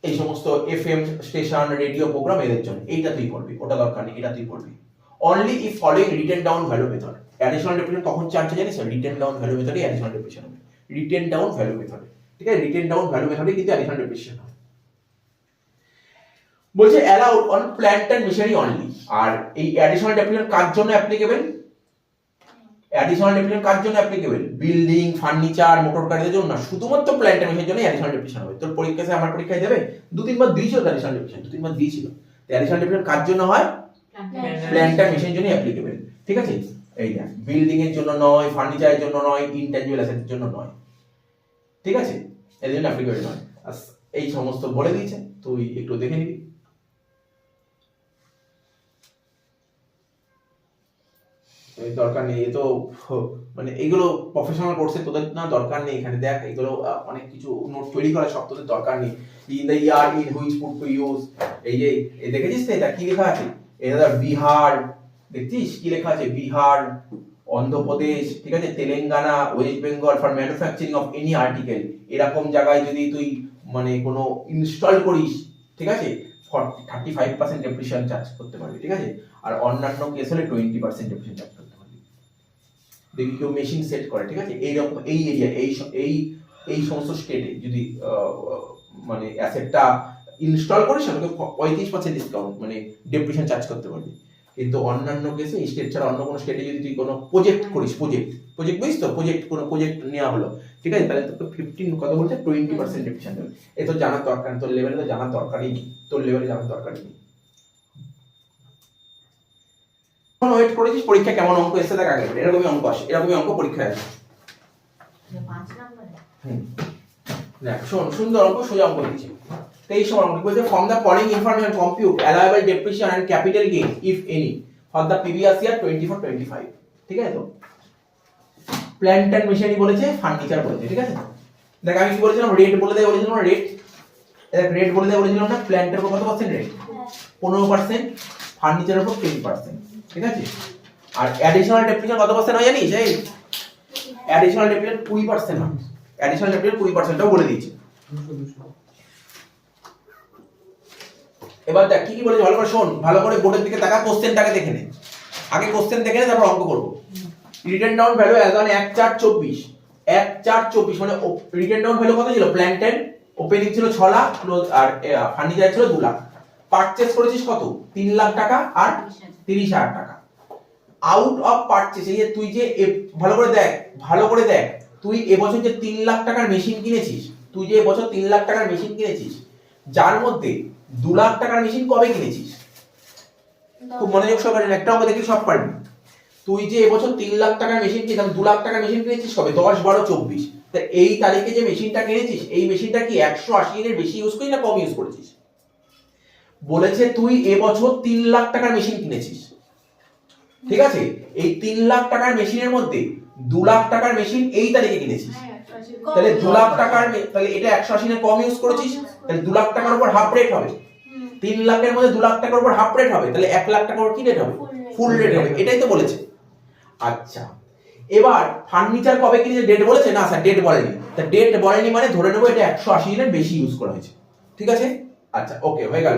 এই সমস্ত এফএম স্টেশন, রেডিও প্রোগ্রাম, এদের জন্য এইটা তুই পড়বি, ওটা দরকার নেই, এটা তুই পড়বি। Only if following written down value method. Additional depreciation কখন চার্জ জানিস? রিটেন ডাউন ভ্যালু মেথডে অ্যাডিশনাল ডেপ্রিসিয়েশন হবে, রিটেন ডাউন ভ্যালু মেথডে, ঠিক আছে? রিটেন ডাউন ভ্যালু মেথডে কিন্তু অ্যাডিশনাল ডেপ্রিসিয়েশন হবে। বলছে allowed on plant and machinery only. আর এই অ্যাডিশনাল ডেপ্রিসিয়েশন কার জন্য অ্যাপ্লিকেবল? অ্যাডিশনাল ডেপ্রিসিয়েশন কার জন্য অ্যাপ্লিকেবল? বিল্ডিং, ফার্নিচার, মোটর গাড়ির জন্য না, শুধুমাত্র প্ল্যান্ট এন্ড মেশিনারির জন্য অ্যাডিশনাল ডেপ্রিসিয়েশন হবে। তোর পরীক্ষায় আমার পরীক্ষায় দেবে 2-3 বার দিয়েছিল অ্যাডিশনাল ডেপ্রিসিয়েশন, 2-3 বার দিয়েছিল। অ্যাডিশনাল ডেপ্রিসিয়েশন কার জন্য হয়? প্ল্যান্ট এন্ড মেশিনারির জন্য অ্যাপ্লিকেবল, ঠিক আছে? এইটা বিল্ডিং এর জন্য নয়, ফার্নিচারের জন্য নয়, ইনট্যাঞ্জিবল অ্যাসেটের জন্য নয়, ঠিক আছে? এর জন্য অ্যাপ্লিকেবল নয়। এই সমস্ত বলে দিয়েছে, তুই একটু দেখে নিবি। দরকার নেই, এ তো মানে এগুলো প্রফেশনাল কোর্সে তোদের না দরকার নেই। এখানে দেখ এগুলো অনেক কিছু নোট তৈরি করা, সব তোদের দরকার নেই। In the year in which put to use, এই যে দেখেছিস তো এটা কি লেখা আছে? এটা বিহার, দেখছিস কি লেখা আছে? বিহার, অন্ধ্রপ্রদেশ, ঠিক আছে, Telangana, West Bengal for manufacturing of any article, এরকম জায়গায় যদি তুই মানে কোনো ইনস্টল করিস, ঠিক আছে, 35% ডেপ্রিসিয়েশন চার্জ করতে পারবি, ঠিক আছে। আর অন্যান্য কেস হলে 20% ডেপ্রিসিয়েশন চার্জ করতে পারবি। দেখি কেউ মেশিন সেট করে, ঠিক আছে, এইরকম এই এরিয়া এই সমস্ত স্টেটে যদি মানে অ্যাসেটটা ইনস্টল করিস তোকে 35% ডিসকাউন্ট মানে ডেপ্রিসিয়েশন চার্জ করতে পারবি। কিন্তু অন্যান্য কেসে এই স্টেট ছাড়া অন্য কোনো স্টেটে যদি তুই কোনো প্রজেক্ট করিস, প্রজেক্ট বুঝিস তো, কোনো প্রজেক্ট নেওয়া হলো, ঠিক আছে, তাহলে তোকে 15 কত বলছে 20% ডেপ্রিসিয়েশন দেবে। এ তো জানার দরকার, তোর লেভেলে তো জানার দরকারই নেই, তোর লেভেলে জানার দরকারই নেই। এখন ওয়েট করেছিস পরীক্ষা কেমন অঙ্ক এসে দেখ আগে, এরকমই অঙ্ক আসে, এরকমই অঙ্ক পরীক্ষায় আসে। 5 নম্বরে দেখ শোন, সুন্দর অঙ্ক, সোজা অঙ্ক দিচ্ছে। 23 নম্বর অঙ্ক বলছে from the following information compute allowable depreciation and capital gain if any for the previous year 24-25, ঠিক আছে। তো প্ল্যান্ট এন্ড মেশিনারি বলেছে, ফার্নিচার বলেছে, ঠিক আছে। দেখ আমি কি বলেছিলাম, রেট বলে দেয় বলেছিলাম, রেট দেখ রেট বলে দেয় বলেছিলাম না, প্ল্যান্টের উপর কত পার্সেন্ট রেট, 15%, ফার্নিচারের উপর 10%, ঠিক আছে। আর অ্যাডিশনাল ডেপ্রিসিয়েশন কত পার্সেন্ট হয় জানিস? এই অ্যাডিশনাল ডেপ্রিসিয়েশন 20% হয়, অ্যাডিশনাল ডেপ্রিসিয়েশন 20%টাও বলে দিয়েছে। এবার দেখ কি কি বলেছে ভালো করে শোন, ভালো করে বোর্ডের দিকে তাকা, কোশ্চেনটাকে দেখে নে আগে, কোশ্চেন দেখে নে তারপর অঙ্ক করব। Written down value as on 1/4/24 মানে রিটেন ডাউন ভ্যালু কত ছিল? প্ল্যান্টেন ওপেনিং ছিল 6 লাখ আর ফার্নিচার ছিল 2 লাখ। পারচেজ করেছিস কত? 3 লাখ টাকা আর 30,000 টাকা। আউট অফ পারচেজ, এই যে তুই যে ভালো করে দেখ তুই এবছর যে 3 লাখ টাকার মেশিন কিনেছিস, যার মধ্যে 2 লাখ টাকার মেশিন কবে কিনেছিস? খুব মনোযোগ সহকারে একটা অঙ্ক দেখি সব পারবি। তুই যে এবছর 3 লাখ টাকার মেশিন কিনেছিস, 2 লাখ টাকার মেশিন কিনেছিস কবে? 10-12-24। তা এই তারিখে যে মেশিনটা কিনেছিস, এই মেশিনটা কি 180 দিনের বেশি ইউজ করিস না কম ইউজ করেছিস? বলেছে তুই এবছর 3 লাখ টাকার মেশিন কিনেছিস, ঠিক আছে। এই 3 লাখ টাকার মেশিনের মধ্যে 2 লাখ টাকার মেশিন এই তারিখে কিনেছিস, তাহলে 2 লাখ টাকার তাহলে এটা 180 দিনে কম ইউজ করেছিস, তাহলে 2 লাখ টাকার উপর হাফ রেট হবে। 3 লাখের মধ্যে 2 লাখ টাকার উপর হাফ রেট হবে, তাহলে 1 লাখ টাকার উপর কি রেট হবে? ফুল রেট হবে, এটাই তো বলেছে। আচ্ছা এবার ফার্নিচার কবে কিনেছে ডেট বলেছে? না স্যার ডেট বলেনি। তা ডেট বলেনি মানে ধরে নেবো এটা 180 দিনের বেশি ইউজ করা হয়েছে, ঠিক আছে। আচ্ছা ওকে হয়ে গেল।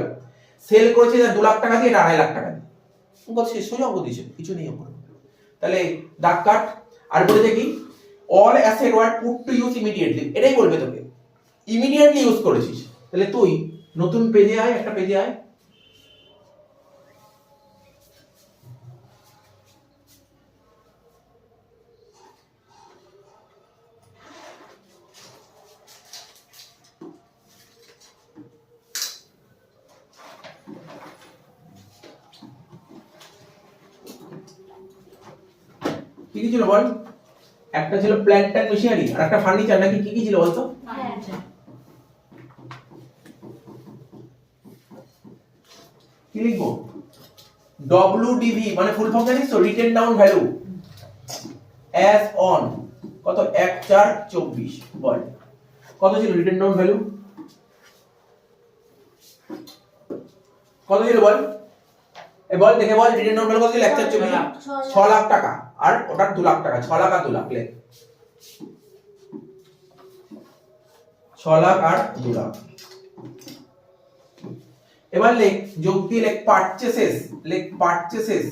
সেল করেছে 2 লাখ টাকা দিয়ে, এটা 2.5 লাখ টাকা দিয়ে। অঙ্ক শেষ, সোজা অঙ্ক দিয়েছে, কিছু নেই অঙ্ক। তাহলে দাগ কাট। আর বলেছে কি all asset were put to use immediately, এটাই বলবে তোকে, ইমিডিয়েটলি ইউজ করেছিস। তাহলে তুই নতুন পেজে আয়, একটা পেজে আয়, কি কি ছিল বল? একটা ছিল প্ল্যান্ট এন্ড মেশিনারি আর একটা ফার্নিচার, নাকি কি কি ছিল বলতো? কি লিখবো? WDV মানে ফুল ফর্ম জানিস তো? Written down value as on কত? 1/4/24 বল কত ছিল রিটেন ডাউন ভ্যালু? কত ছিল বল? বল দেখে বল, রিটেন ডাউন ভ্যালু কত ছিল? 1/4/24, 6 লাখ টাকা আর ওটা 2 লাখ টাকা, 6 লাখ আর 2 লাখ, লেখ 6 লাখ আর 2 লাখ। এবার লেখ যোগ দিয়ে লেখ পারচেসেস,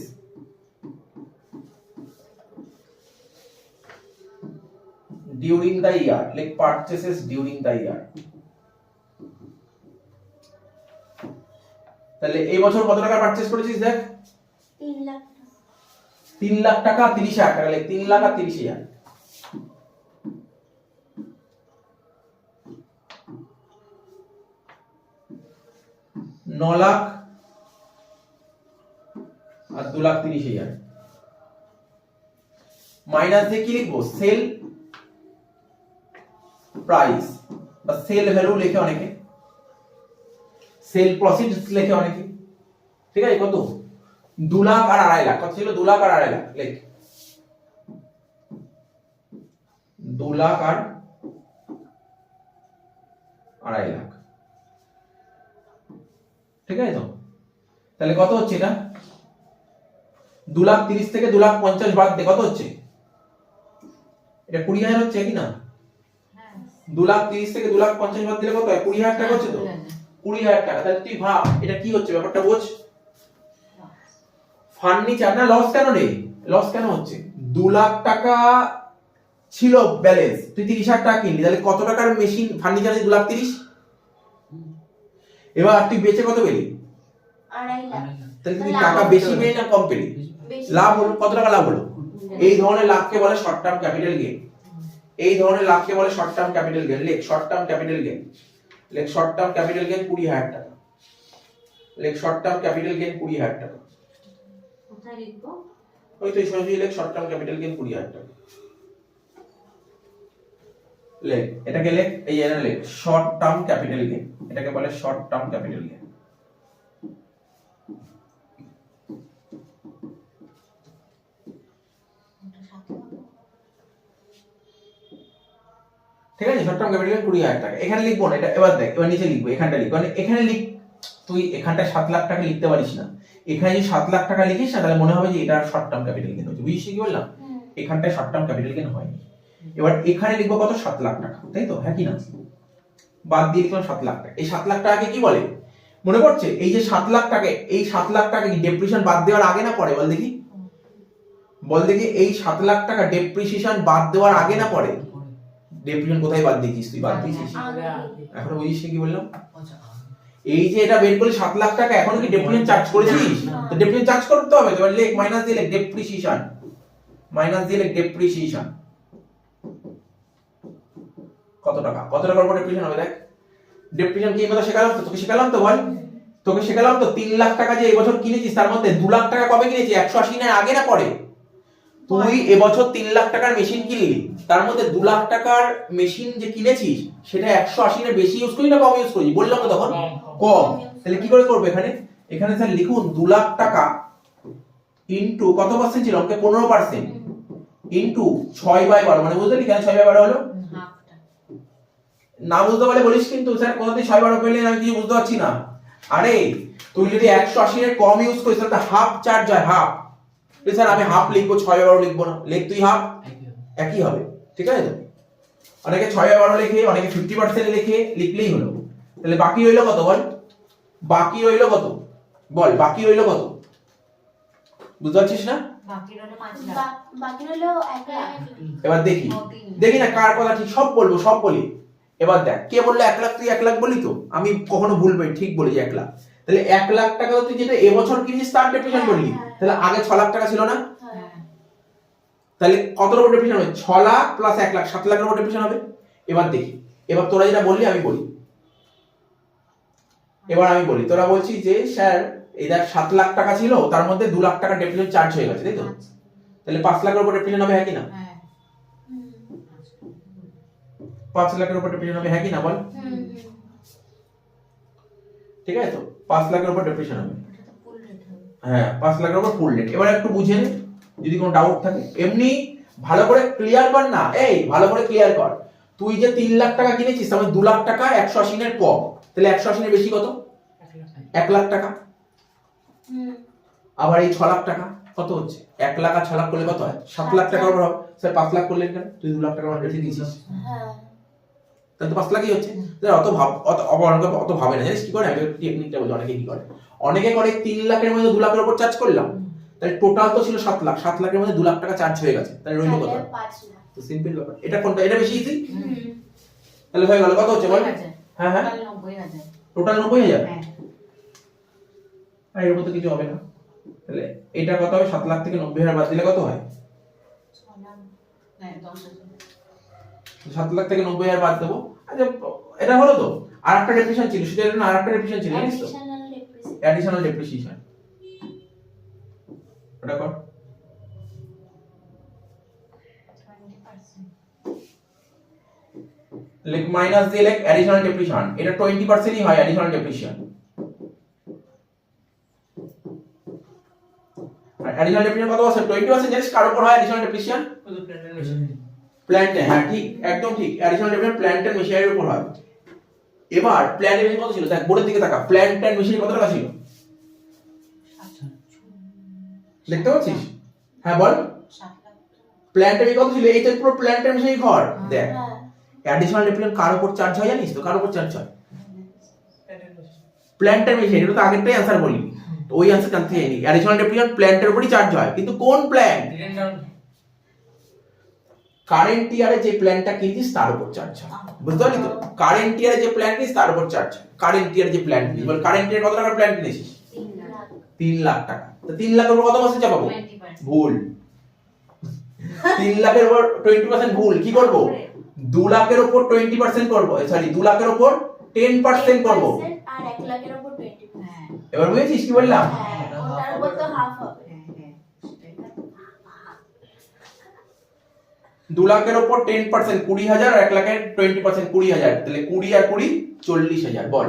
ডিউরিং দ্য ইয়ার, লেখ পারচেসেস ডিউরিং দ্য ইয়ার। তাহলে এই বছর কত টাকা পারচেজ করেছিস? দেখ 3 লাখ। 3 লাখ টাকা 30,000 টাকা, লেখ 3 লাখ আর 30,000। ন লাখ আর 2,30,000 মাইনাস দিয়ে কি লিখবো? সেল প্রাইস বা সেল ভ্যালু লেখে অনেকে, সেল প্রসিডস লেখে অনেকে, ঠিক আছে। কত? 2 লাখ আর 2.5 লাখ। কত ছিল? 2 লাখ আর 2.5 লাখ, লেখ 2 লাখ আর 2.5 লাখ, ঠিক আছে। তো তাহলে কত হচ্ছে এটা? 2,30,000 থেকে 2,50,000 বাদ দে, কত হচ্ছে? এটা 20,000 হচ্ছে কি না? হ্যাঁ 2,30,000 থেকে 2,50,000 বাদ দিলে কত হয়? 20,000 টাকা হচ্ছে তো। 20,000 টাকা। তাহলে তুই ভাব এটা কি হচ্ছে, ব্যাপারটা বোঝ। ফার্নিচার না, লস কেন রে? লস কেন হচ্ছে? 2,00,000 টাকা ছিল ব্যালেন্স, তুই 30,000 টাকা কিনলি, তাহলে কত টাকার মেশিন ফার্নিচার আছে? 2,30,000। এবার তুই বেচে কত পেলি? 2.5 লাখ। তাহলে তুই টাকা বেশি পেলি না কম পেলি? বেশি। লাভ হলো, কত টাকা লাভ হলো? এই ধরনের লাভকে বলে শর্ট টার্ম ক্যাপিটাল গেইন। এই ধরনের লাভকে বলে শর্ট টার্ম ক্যাপিটাল গেইন। লেখ শর্ট টার্ম ক্যাপিটাল গেইন। লেখ শর্ট টার্ম ক্যাপিটাল গেইন 20,000 টাকা। লেখ শর্ট টার্ম ক্যাপিটাল গেইন 20,000 টাকা। কোথায় লিখবো? ওই তো সোজাসুজি লেখ শর্ট টার্ম ক্যাপিটাল গেইন 20,000 টাকা। লেখ এটাকে, লেখ এই এর লেখ শর্ট টার্ম ক্যাপিটাল গেইন। এটাকে বলে শর্ট টার্ম ক্যাপিটাল গেইন। ঠিক আছে, শর্ট টার্ম ক্যাপিটাল গেইন 20,000 টাকা। এখানে লিখবো না এটা, এবার দেখ, এবার নিচে লিখবো, এখানটা লিখবো, মানে এখানে লিখ। তুই এখানটা 7 লাখ টাকা লিখতে পারিস না, এখানে যদি 7 লাখ টাকা লিখিস না তাহলে মনে হবে যে এটা শর্ট টার্ম ক্যাপিটাল গেইন হচ্ছে। বুঝছিস কি বললাম? এখানটায় শর্ট টার্ম ক্যাপিটাল গেইন হয়নি। এবার এখানে লিখবো কত? 7 লাখ টাকা, তাই তো? হ্যাঁ কি না? বাদ দিয়ে লিখলাম 7 লাখ টাকা। এই 7 লাখ টাকাকে কি বলে মনে পড়ছে? এই যে 7 লাখ টাকা, এই 7 লাখ টাকা কি ডেপ্রিসিয়েশন বাদ দেওয়ার আগে না পরে? বল দেখি, বল দেখি, এই 7 লাখ টাকা ডেপ্রিসিয়েশন বাদ দেওয়ার আগে না পরে? ডেপ্রিসিয়েশন কোথায় বাদ দিয়েছিস তুই? বাদ দিয়েছিস। এখনো বুঝিস কি বললাম? এই যে এটা বের করলি 7 লাখ টাকা, এখন কি ডেপ্রিসিয়েশন চার্জ করেছিস? তো ডেপ্রিসিয়েশন চার্জ করতে হবে। এবার লেখ মাইনাস দিয়ে লেখ ডেপ্রিসিয়েশন, মাইনাস দিয়ে লেখ ডেপ্রিসিয়েশন। কত টাকা? কত টাকার উপর ডেপ্রিসিয়েশন হবে? দেখ ডেপ্রিসিয়েশন কি কথা শেখালাম তো তোকে, শেখালাম তো বল, তোকে শেখালাম তো 3 লাখ টাকা যে এই বছর কিনেছিস তার মধ্যে 2 লাখ টাকা কবে কিনেছিস? 180 দিনের আগে না পরে? তুই এবছর 3 লাখ টাকার মেশিন কিনলি, তার মধ্যে 2 লাখ টাকার মেশিন যে কিনেছিস সেটা 180 দিনের বেশি ইউজ করি না কম ইউজ করি? বললাম তো তখন কম। তাহলে কি করে করবে এখানে? এখানে স্যার লিখুন 2 লাখ টাকা ইনটু কত পার্সেন্ট ছিল অঙ্কে? 15% ইনটু 6/12, মানে বুঝলি কেন 6/12 হলো? না বুঝতে পারলে বলিস কিন্তু, স্যার কোথাতে 6/12 পেলে আমি কিছু বুঝতে পারছি না। আরে তুই যদি 180 এর কম ইউজ করিস তাহলে হাফ চার্জ হয়, হাফ। স্যার আমি হাফ লিখবো, 6/12 লিখবো না। লেখ তুই হাফ, একই হবে। ঠিক আছে তো? অনেকে 6/12 লেখে, অনেকে 50% লেখে, লিখলেই হলো। তাহলে বাকি রইলো কত বল? বাকি রইলো কত বল? বাকি রইলো কত? বুঝতে পারছিস না? বাকি রইলো 5 লাখ। বাকি রইলো 1 লাখ। এবার দেখি, দেখি না কার কথা ঠিক, সব বলবো, সব বলি। এবার দেখ কে বললো 1 লাখ, তুই 1 লাখ বলি তো? আমি কখনো ভুল পাই, ঠিক বলি যে 1 লাখ। তাহলে 1 লাখ টাকা তুই যেটা এবছর কিনেছিস তার ডেপ্রিসিয়েশন করলি, তাহলে আগে 6 লাখ টাকা ছিল না? তাহলে কতর উপর ডেপ্রিসিয়েশন হবে? 6 লাখ প্লাস 1 লাখ, 7 লাখের উপর ডেপ্রিসিয়েশন হবে। এবার দেখি, এবার তোরা যেটা বললি আমি বলি, এবার আমি বলি, তোরা বলছিস যে স্যার এই দেখ 7 লাখ টাকা ছিল, তার মধ্যে 2 লাখ টাকা ডেপ্রিসিয়েশন চার্জ হয়ে গেছে, তাই তো? তাহলে 5 লাখের উপর ডেপ্রিসিয়েশন হবে, হ্যাঁ কি না? 5 লাখের উপর ডেপ্রিসিয়েশন হবে, হ্যাঁ কি না বল? ঠিক আছে তো? 5 লাখের উপর ডেপ্রিসিয়েশন হবে। হ্যাঁ 5 লাখের উপর ফুল রেট। এবার একটু বুঝে নে যদি কোনো ডাউট থাকে, এমনি ভালো করে ক্লিয়ার কর না। এই ভালো করে ক্লিয়ার কর, তুই যে 3 লাখ টাকা কিনেছিস তার মধ্যে 2 লাখ টাকা 180 দিনের কম, তাহলে 180 দিনের বেশি কত? 1 লাখ টাকা। আবার এই 6 লাখ টাকা কত হচ্ছে? 1 লাখ আর 6 লাখ করলে কত হয়? 7 লাখ টাকার উপর হবে। স্যার 5 লাখ করলেন কেন? তুই 2 লাখ টাকা আমার রেখে দিয়েছিস, তাহলে তো 5 লাখই হচ্ছে। অত ভাব, অত ভাবে না, জানিস কি করে? আমি টেকনিকটা বলি, অনেকে কি করে, অনেকে করে 3 লাখের মধ্যে 2 লাখের উপর চার্জ করলাম, তাহলে টোটাল তো ছিল 7 লাখ, 7 লাখের মধ্যে 2 লাখ টাকা চার্জ হয়ে গেছে, তাহলে রইল কত? 5 লাখ। তো সিম্পল ব্যাপার। এটা কোনটা? এটা বেশি ইজি। তাহলে হয়ে গেল, কত হচ্ছে বল? হ্যাঁ হ্যাঁ, টোটাল 90,000। আর এর মধ্যে কিছু হবে না। তাহলে এটা কত হবে? 7 লাখ থেকে 90,000 বাদ দিলে কত হয়? 7 লাখ থেকে 90,000 বাদ দেবো। আচ্ছা এটা হলো তো। আর একটা ডেপ্রিসিয়েশন ছিল, সেটা না, আর একটা ডেপ্রিসিয়েশন ছিল, জানিস তো? Additional depreciation. ওটা কর। লেখ মাইনাস দিয়ে লেখ অ্যাডিশনাল ডেপ্রিসিয়েশন। এটা 20%ই হয় অ্যাডিশনাল ডেপ্রিসিয়েশন। আর অ্যাডিশনাল ডেপ্রিসিয়েশন কত আছে? 20%। জানিস কার উপর হয় অ্যাডিশনাল ডেপ্রিসিয়েশন? প্ল্যান্টে। হ্যাঁ ঠিক, একদম ঠিক। অ্যাডিশনাল ডেপ্রিসিয়েশন প্ল্যান্ট এন্ড মেশিনারির উপর হয়। এবার প্ল্যান্ট এন্ড মেশিন কত ছিল? দেখ বোর্ডের দিকে তাকা, প্ল্যান্ট এন্ড মেশিন কত টাকা ছিল? দেখতে পাচ্ছিস? হ্যাঁ বল। 7 লাখ। প্ল্যান্টের কত ছিল? এইটা পুরো প্ল্যান্টের সেই ঘর। দেখ হ্যাঁ। অ্যাডিশনাল ডেপ্রিসিয়েশন কার উপর চার্জ হয় জানিস তো? কার উপর চার্জ হয়? প্ল্যান্টের মেশিন। এটা তো আগেরটাই অ্যান্সার বলি, তো ওই অ্যান্সার জানতে চাইনি। অ্যাডিশনাল ডেপ্রিসিয়েশন প্ল্যান্টের উপরই চার্জ হয়, কিন্তু কোন প্ল্যান্ট? কারেন্ট ইয়ারে যে প্ল্যানটা কিনছিস তার উপর চার্জ হয়, বুঝতে পারলি তো? কারেন্ট ইয়ারে যে প্ল্যান কিনিস তার উপর চার্জ হয়। কারেন্ট ইয়ারে যে প্ল্যান কিনিস, বল কারেন্ট ইয়ারে কত টাকার প্ল্যান কিনেছিস? 3 লাখ। 3 লাখ টাকা। তো 3 লাখের উপর কত পার্সেন্ট চাপাবো? 20%। ভুল। 3 লাখের উপর 20% ভুল। কি করব? 2 লাখের উপর 20% করব, সরি 2 লাখের উপর 10% করব। আর 1 লাখের উপর 20%। হ্যাঁ। এবার বুঝেছিস কি বললাম? হ্যাঁ, ওটার উপর তো হাফ হবে। হ্যাঁ হ্যাঁ। 2 লাখের উপর 10% 20,000, আর 1 লাখের 20% 20,000, তাহলে 20 আর 20 40,000। বল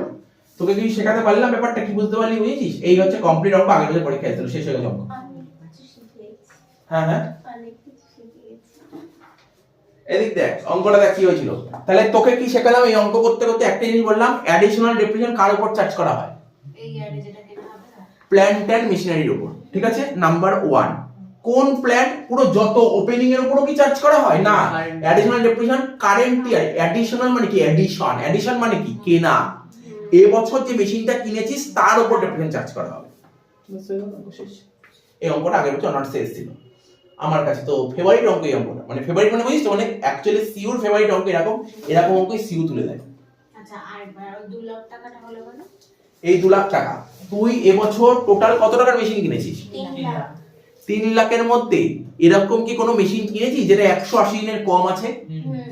তোকে কি শেখাতে পারলাম? ব্যাপারটা কি বুঝতে পারলি? বুঝেছিস? এই হচ্ছে কমপ্লিট অঙ্ক। আগের বছর পরীক্ষা এসেছিল, শেষ হয়ে গেছে অঙ্ক। অনেক কিছু শিখে গেছি। হ্যাঁ হ্যাঁ, অনেক কিছু শিখে গেছি। এদিক দেখ অঙ্কটা দেখ কি হয়েছিল। তাহলে তোকে কি শেখালাম? এই অঙ্ক করতে করতে একটা জিনিস বললাম, অ্যাডিশনাল ডেপ্রিসিয়েশন কার উপর চার্জ করা হয়? এই ইয়ারে যেটা কেনা হবে না। প্ল্যান্ট এন্ড মেশিনারির উপর। ঠিক আছে, নাম্বার 1। কোন প্ল্যান্ট? পুরো যত ওপেনিং এর উপরও কি চার্জ করা হয়? না। Additional depreciation current year. Additional মানে কি? এডিশন। এডিশন মানে কি? কেনা। এবছর যে মেশিনটা কিনেছিস তার উপর ডেপ্রিসিয়েশন চার্জ করা হবে। এই অঙ্কটা আগের বছর অনার্সে এসেছিল আমার কাছে, তো ফেভারিট অঙ্ক এই অঙ্কটা। মানে ফেভারিট মানে বুঝিস তো, মানে অ্যাকচুয়ালি সিউর ফেভারিট অঙ্ক এরকম অঙ্কই সিউ তুলে দেয়। আচ্ছা আর 2 লাখ টাকাটা হলো বলো? এই 2 লাখ টাকা তুই এবছর টোটাল কত টাকার মেশিন কিনেছিস? 3 লাখ। 3 লাখের মধ্যে এরকম কি কোনো মেশিন কিনেছিস যেটা 180 দিনের কম আছে?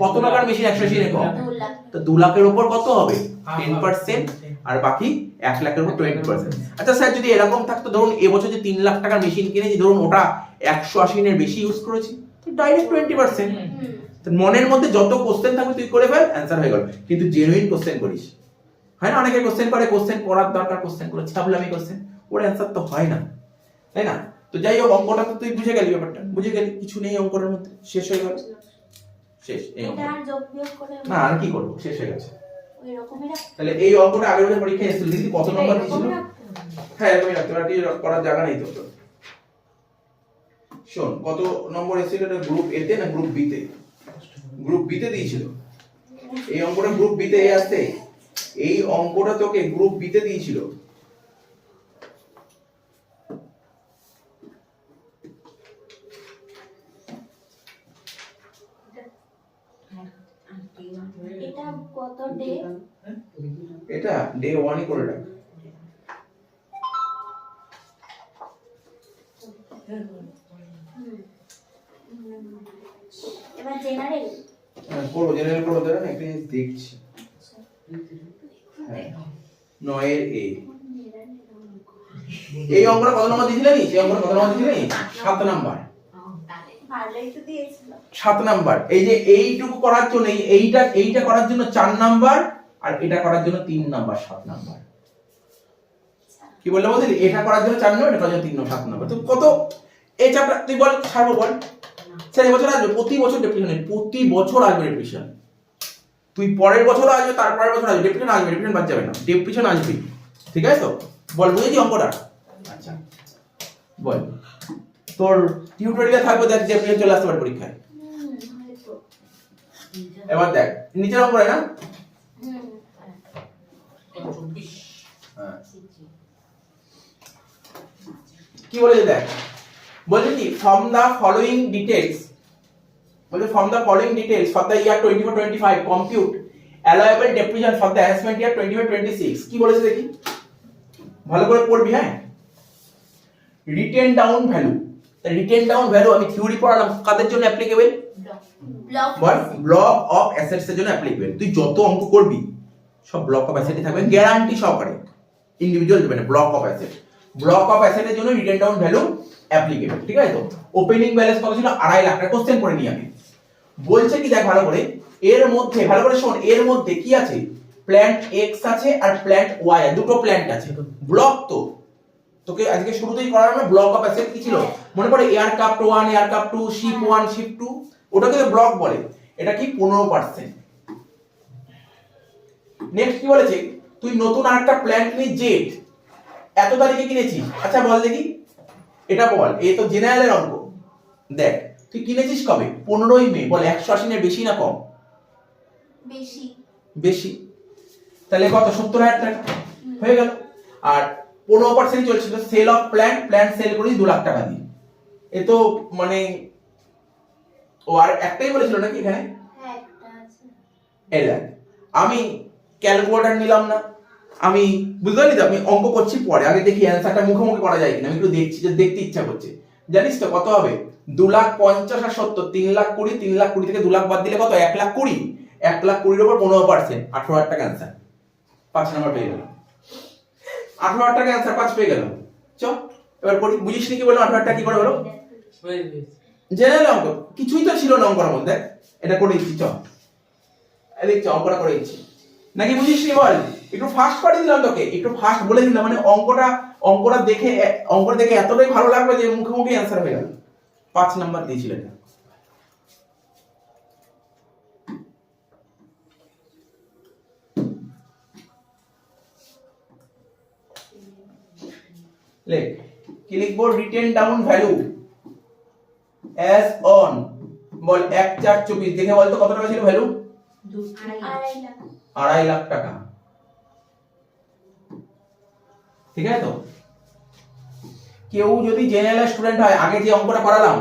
কত টাকার মেশিন 180 দিনের কম? 2 লাখ। তো 2 লাখের উপর কত হবে? 10%, আর বাকি 1 লাখের উপর 20%। আচ্ছা স্যার, যদি এরকম থাকতো, ধরুন এবছর যে 3 লাখ টাকার মেশিন কিনেছি, ধরুন ওটা 180 দিনের বেশি ইউজ করেছি, তো ডাইরেক্ট 20%। তো মনের মধ্যে যত কোশ্চেন থাকবে তুই করে ফেল, অ্যান্সার হয়ে গেল। কিন্তু জেনুইন কোশ্চেন করিস। হয় না, অনেকে কোশ্চেন করে, কোশ্চেন করার দরকার, কোশ্চেন করে ছাবলামি কোশ্চেন, ওর অ্যান্সার তো হয় না, তাই না? তো যাই হোক, অঙ্কটা তো তুই বুঝে গেলি, ব্যাপারটা বুঝে গেলি, কিছু নেই অঙ্কটার মধ্যে, শেষ হয়ে গেল, শেষ এই অঙ্ক। এটা আর যোগ বিয়োগ করে না আর কি করবো, শেষ হয়ে গেছে। ওই রকমই রাখ। তাহলে এই অঙ্কটা আগের বছর পরীক্ষায় এসেছিল, দেখি কত নম্বর দিয়েছিল। হ্যাঁ এরকমই রাখতে পারি, করার জায়গা নেই তো। শোন কত নম্বর এসেছিল, এটা গ্রুপ এ তে না গ্রুপ বি তে? গ্রুপ বি তে দিয়েছিল এই অঙ্কটা। গ্রুপ বি তে আসতে এই অঙ্কটা তোকে গ্রুপ বি তে দিয়েছিল। এটা কত ডে? এটা ডে 1 করে রাখ। এবার জেনারেল। করবো, জেনারেল করবো, দাঁড়া না একটা জিনিস দেখছি। হ্যাঁ 9 এর এ। এই অঙ্কটা কত নম্বর দিয়েছিল জানিস? এই অঙ্কটা কত নম্বর দিয়েছিল জানিস? 7 নাম্বার। ভালোই তো দিয়েছিল। 7 নাম্বার। এই যে এইটুকু করার জন্য, এইটা করার জন্য 4 নাম্বার, আর এটা করার জন্য 3 নাম্বার, 7 নাম্বার। কি বললে বুঝলি? এটা করার জন্য 4 নাম্বার, এটা করার জন্য 3 নাম্বার, 7 নাম্বার। তো কত এই চ্যাপ্টার তুই বল, ছাড়বো বল। স্যার এবছর আসবে, প্রতি বছর ডেপ্রিসিয়েশন, প্রতি বছর আসবে ডেপ্রিসিয়েশন। তুই পরের বছর আসবে, তারপরের বছর আসবে, ডেপ্রিসিয়েশন আসবে, ডেপ্রিসিয়েশন বাদ যাবে না, ডেপ্রিসিয়েশন আসবে। ঠিক আছে তো? বল বুঝেছি অঙ্কটা? আচ্ছা বল, তোর টিউটোরিয়াল থাকবে, দেখ ডেপ্রিসিয়েশন চলে আসতে পারে পরীক্ষায়। হয়তো। এবার দেখ নিচের অঙ্কটা না, হ্যাঁ কি বলেছে দেখ, বলছে কি ফ্রম দা ফলোইং ডিটেইলস, বলছে from the following details for the year 24-25 compute allowable depreciation for the assessment year 25-26। কি বলেছে দেখি, ভালো করে পড়বি। হ্যাঁ, written down value. Written down value আমি থিওরি পড়ালাম, কাদের জন্য অ্যাপ্লিকেবল? ব্লক। বল ব্লক অফ অ্যাসেটস এর জন্য অ্যাপ্লিকেবল। তুই যত অঙ্ক করবি সব ব্লক অফ অ্যাসেটই থাকবে, গ্যারান্টি সহকারে, ইন্ডিভিজুয়াল দেবে না। Block of asset, block of অ্যাসেটের জন্য রিটেন ডাউন ভ্যালু অ্যাপ্লিকেবল। ঠিক আছে তো? ওপেনিং ব্যালেন্স কত ছিল? 2.5 লাখ টাকা। কোশ্চেন পড়ে নিই আমি। বলছে কি দেখ ভালো করে, এর মধ্যে ভালো করে শোন, এর মধ্যে কি আছে? প্ল্যান্ট এক্স আছে আর প্ল্যান্ট ওয়াই, দুটো প্ল্যান্ট আছে। ব্লক তো তোকে আজকে শুরুতেই করানো, ব্লক অফ অ্যাসেট কি ছিল মনে পড়ে? এয়ারক্রাফট 1, এয়ারক্রাফট 2, শিপ 1, শিপ 2, ওটাকে ব্লক বলে। এটা কি 15%। নেক্সট কি বলেছে? তুই নতুন আরেকটা প্ল্যান্ট নিয়ে জেট এত তারিখে কিনেছিস। আচ্ছা বল দেখি এটা বল, এই তো জেনারেলের অঙ্ক। দেখ তুই কিনেছিস কবে? 15ই মে। বল 180 এর বেশি না কম? বেশি। বেশি। তাহলে কত? 70,000 টাকা হয়ে গেল। আর 15% চলছিল sale of plant, plant sale করি 2 লাখ টাকা দিয়ে। এ তো মানে ও আর একটাই বলেছিল নাকি এখানে? হ্যাঁ একটা আছে। এই দেখ, আমি ক্যালকুলেটর নিলাম না, আমি বুঝতে পারলি তো, আমি অঙ্ক করছি পরে, আগে দেখি অ্যান্সারটা মুখোমুখি করা যায় কিনা। আমি একটু দেখছি, যে দেখতে ইচ্ছা করছে। জানিস তো কত হবে? 2,50,000 আর 70, 3,20,000, 3,20,000 থেকে 2 লাখ বাদ দিলে কত? 1,20,000। 1,20,000 উপর 15%, 18,000 টাকা অ্যান্সার। 5 নাম্বার পেয়ে গেল। 18,000 টাকা অ্যান্সার 5 পেয়ে গেল। চ এবার করি, বুঝিস নি কি বললাম? 18,000 টাকা কি করে হলো? জেনারেল অঙ্ক, কিছুই তো ছিল না অঙ্কের মধ্যে। এটা করে দিচ্ছি, চ দেখছি অঙ্কটা করে দিচ্ছি নাকি বুঝিস নি বল? একটু ফাস্ট করে দিলাম তোকে, একটু ফাস্ট বলে দিলাম, মানে অঙ্কটা দেখে এতটাই ভালো লাগবে যে মুখে মুখে অ্যান্সার হয়ে গেল। 5 নাম্বার দিয়েছিল এটা। লেখ কি লিখবো? Written down value as on, বল 1,4,24। দেখে বলতো কত টাকা ছিল ভ্যালু? 2.5 লাখ। 2.5 লাখ টাকা। ঠিক আছে তো? কেউ যদি জেনারেল স্টুডেন্ট হয়, আগে যে অঙ্কটা করালাম,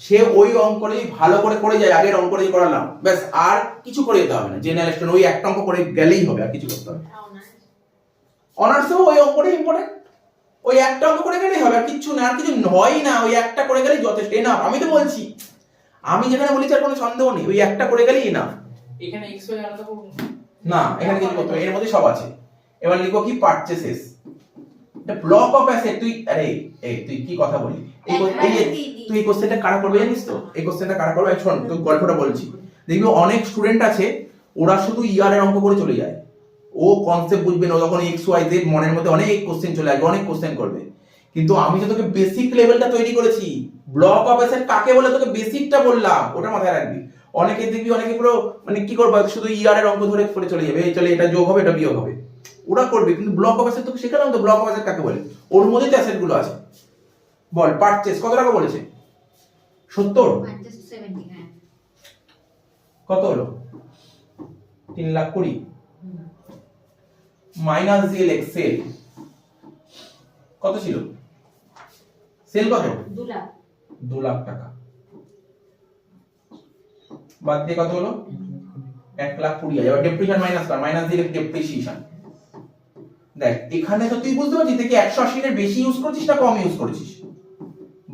সে ওই অঙ্কটাই ভালো করে করে যায়, আগের অঙ্কটাই করালাম, ব্যাস আর কিছু করে যেতে হবে না। জেনারেল স্টুডেন্ট ওই একটা অঙ্ক করে গেলেই হবে, আর কিছু করতে হবে না। অনার্সেও ওই অঙ্কটাই ইম্পর্টেন্ট, ওই একটা অঙ্ক করে গেলেই হবে, আর কিছু না, আর কিছু হয় না। ওই একটা করে গেলেই যথেষ্ট। না আমি তো বলছি, আমি যেখানে বলেছি আর কোনো সন্দেহ নেই, ওই একটা করে গেলেই না। এখানে এক্স ওয়াই আলাদা করব না, এখানে কিছু করতে হবে, এর মধ্যে সব আছে। এবার লিখো কি? পারচেসেস। Block of asset. তুই আরে তুই কি কথা বলি? তুই এই কোশ্চেনটা কারা করবে জানিস তো? এই কোশ্চেনটা কারা করবে? শোন তোর গল্পটা বলছি। দেখবি অনেক স্টুডেন্ট আছে, ওরা শুধু ইয়ার এর অঙ্ক করে চলে যায়। ও কনসেপ্ট বুঝবে না, তখন এক্স ওয়াই জেড মনের মধ্যে অনেক কোশ্চেন চলে আসবে, অনেক কোশ্চেন করবে। কিন্তু আমি তো তোকে বেসিক লেভেলটা তৈরি করেছি। ব্লক অফ অ্যাসেট কাকে বলে তোকে বেসিকটা বললাম, ওটা মাথায় রাখবি। অনেকে দেখবি, অনেকে পুরো মানে কি করবে, শুধু ইয়ার এর অঙ্ক ধরে করে চলে যাবে, এই চলে এটা যোগ হবে, এটা বিয়োগ হবে, ওরা করবে। কিন্তু ব্লক অফ অ্যাসেট তোকে শেখালাম তো, ব্লক অফ অ্যাসেট কাকে বলে, ওর মধ্যে তো অ্যাসেট গুলো আছে। বল পারচেজ কত টাকা বলেছে? 70। কত হলো? 3,20,000 মাইনাস দিয়ে লেখ সেল। কত ছিল সেল? কত? 2 লাখ। 2 লাখ টাকা। বাদ দিয়ে কত হলো? 1,20,000। এবার ডেপ্রিসিয়েশন মাইনাস কর, মাইনাস দিয়ে লেখ ডেপ্রিসিয়েশন। দেখ এখানে তো তুই বুঝতে পারছিস দেখি 180 এর বেশি ইউজ করছিস না কম ইউজ করছিস?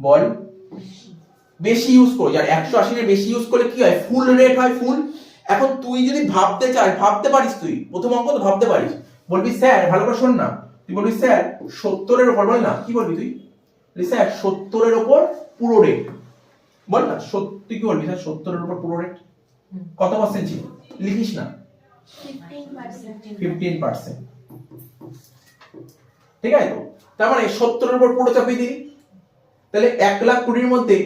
বল বেশি ইউজ করিস। আর 180 এর বেশি ইউজ করলে কি হয়? ফুল রেট হয়, ফুল। এখন তুই যদি ভাবতে চাস, ভাবতে পারিস, তুই প্রথম অঙ্ক তো ভাবতে পারিস। বলবি স্যার, ভালো করে শোন না, তুই বলবি স্যার 70 এর উপর, বল না কি বলবি তুই? বলবি স্যার 70 এর উপর পুরো রেট, বল না তুই কি বলবি? স্যার 70 এর উপর পুরো রেট কত পার্সেন্ট ছিল? লিখিস না 15%। 15%। ঠিক আছে তো? তার মানে 70 এর উপর পুরো চাপিয়ে দিলি, তাহলে 1,20,000 এর মধ্যে,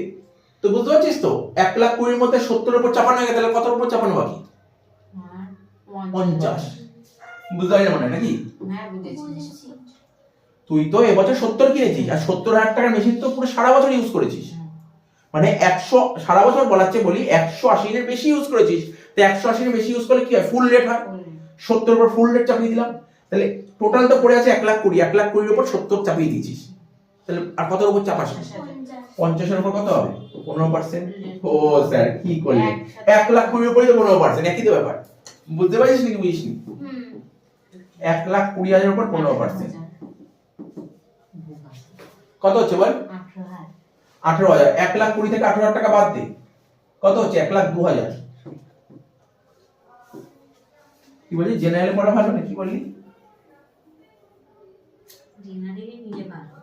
তো বুঝতে পারছিস তো, 1,20,000 এর মধ্যে 70 এর উপর চাপানো হয়ে গেছে, তাহলে কত উপর চাপানো বাকি? 50। বুঝতে পারলি মানে নাকি? হ্যাঁ বুঝেছি। তুই তো এবছর 70 কিনেছিস, আর 70,000 টাকার মেশিন তো পুরো সারা বছর ইউজ করেছিস। মানে 100 সারা বছর বলাচ্ছে বলি 180 এর বেশি ইউজ করেছিস। তো 180 এর বেশি ইউজ করলে কি হয়? ফুল রেট হয়। 70 এর উপর ফুল রেট চাপিয়ে দিলাম, তাহলে টোটাল তো পড়ে আছে 1,20,000। 1,20,000 এর উপর 70 চাপিয়ে দিয়েছিস, তাহলে আর কত উপর চাপাস? 50 এর উপর কত হবে? 15%। ও স্যার কি করলি? 1,20,000 এর উপরে তো 15%, একই তো ব্যাপার। বুঝতে পারছিস নাকি বুঝিস নি? 1,20,000 এর উপর 15% কত হচ্ছে বল? 18,000। 1,20,000 থেকে 18,000 টাকা বাদ দে, কত হচ্ছে? 1,02,000। কি বললি? জেনারেল পড়া ভালো না কি বললি? জেনারেলি নিলে ভালো।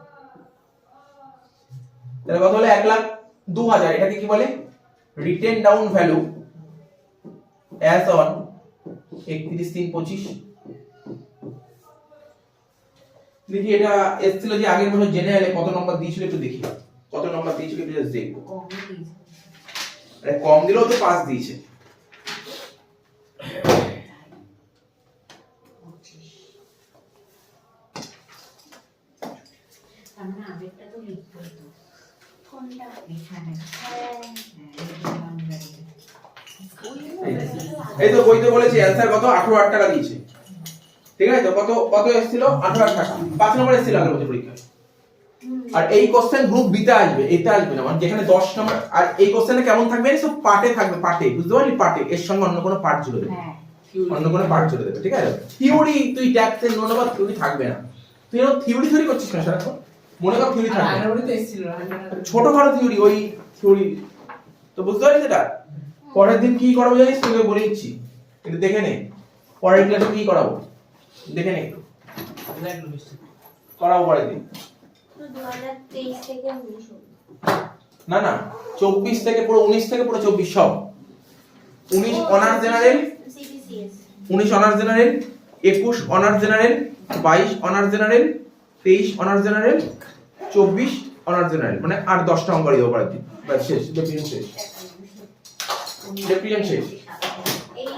তাহলে কত হলো? 1,02,000। এটাকে কি বলে? Written down value as on 31/3/25। দেখি এটা এসেছিল যে আগের বছর জেনারেলে কত নম্বর দিয়েছিল, একটু দেখি কত নম্বর দিয়েছিল, একটু জাস্ট দেখবো। আরে কম দিলেও তো 5 দিয়েছে। আমরা আগেরটা তো লিখবো তো। এখানে এই তো বইতে বলেছি অ্যানসার কত 18,000 টাকা দিয়েছে, ঠিক আছে? তো কত কত এসেছিল? 18,000 টাকা। 5 নম্বর এসেছিল আগের বছর পরীক্ষায়। আর এই কোশ্চেন গ্রুপ বিতে আসবে, এতে আসবে না, মানে যেখানে 10 নম্বর। আর এই কোশ্চেনে কেমন থাকবে? সব পার্টে থাকবে, পার্টে, বুঝতে পারলি? পার্টে এর সঙ্গে অন্য কোনো পার্ট জুড়ে দেবে, হ্যাঁ অন্য কোনো পার্ট জুড়ে দেবে, ঠিক আছে? থিওরি তুই ট্যাক্সের নোট বা থিওরি থাকবে না, তুই থিওরি থিওরি করছিস না সারাক্ষণ, মনে কর থিওরি থাকবে না। আগের বারে তো এসেছিল ছোটখাটো থিওরি, ওই থিওরি তো বুঝতে পারছিস এটা? পরের দিন কি করাবো জানিস? তোকে বলে দিচ্ছি, কিন্তু দেখে নে পরের ক্লাসে কি করাবো, দেখে নে একটু করাবো পরের দিন। 2023 থেকে 19 না না 24 থেকে পুরো 19 থেকে পুরো 24 সব। 19 honours general, CBCS 19 honours general, 21 honours general, 22 honours general, 23 honours general, 24 honours general, মানে আর 10টা অঙ্ক করে দেবো পরের দিন, বাস শেষ, ডেফিনেশন শেষ, ডেফিনেশন শেষ। এই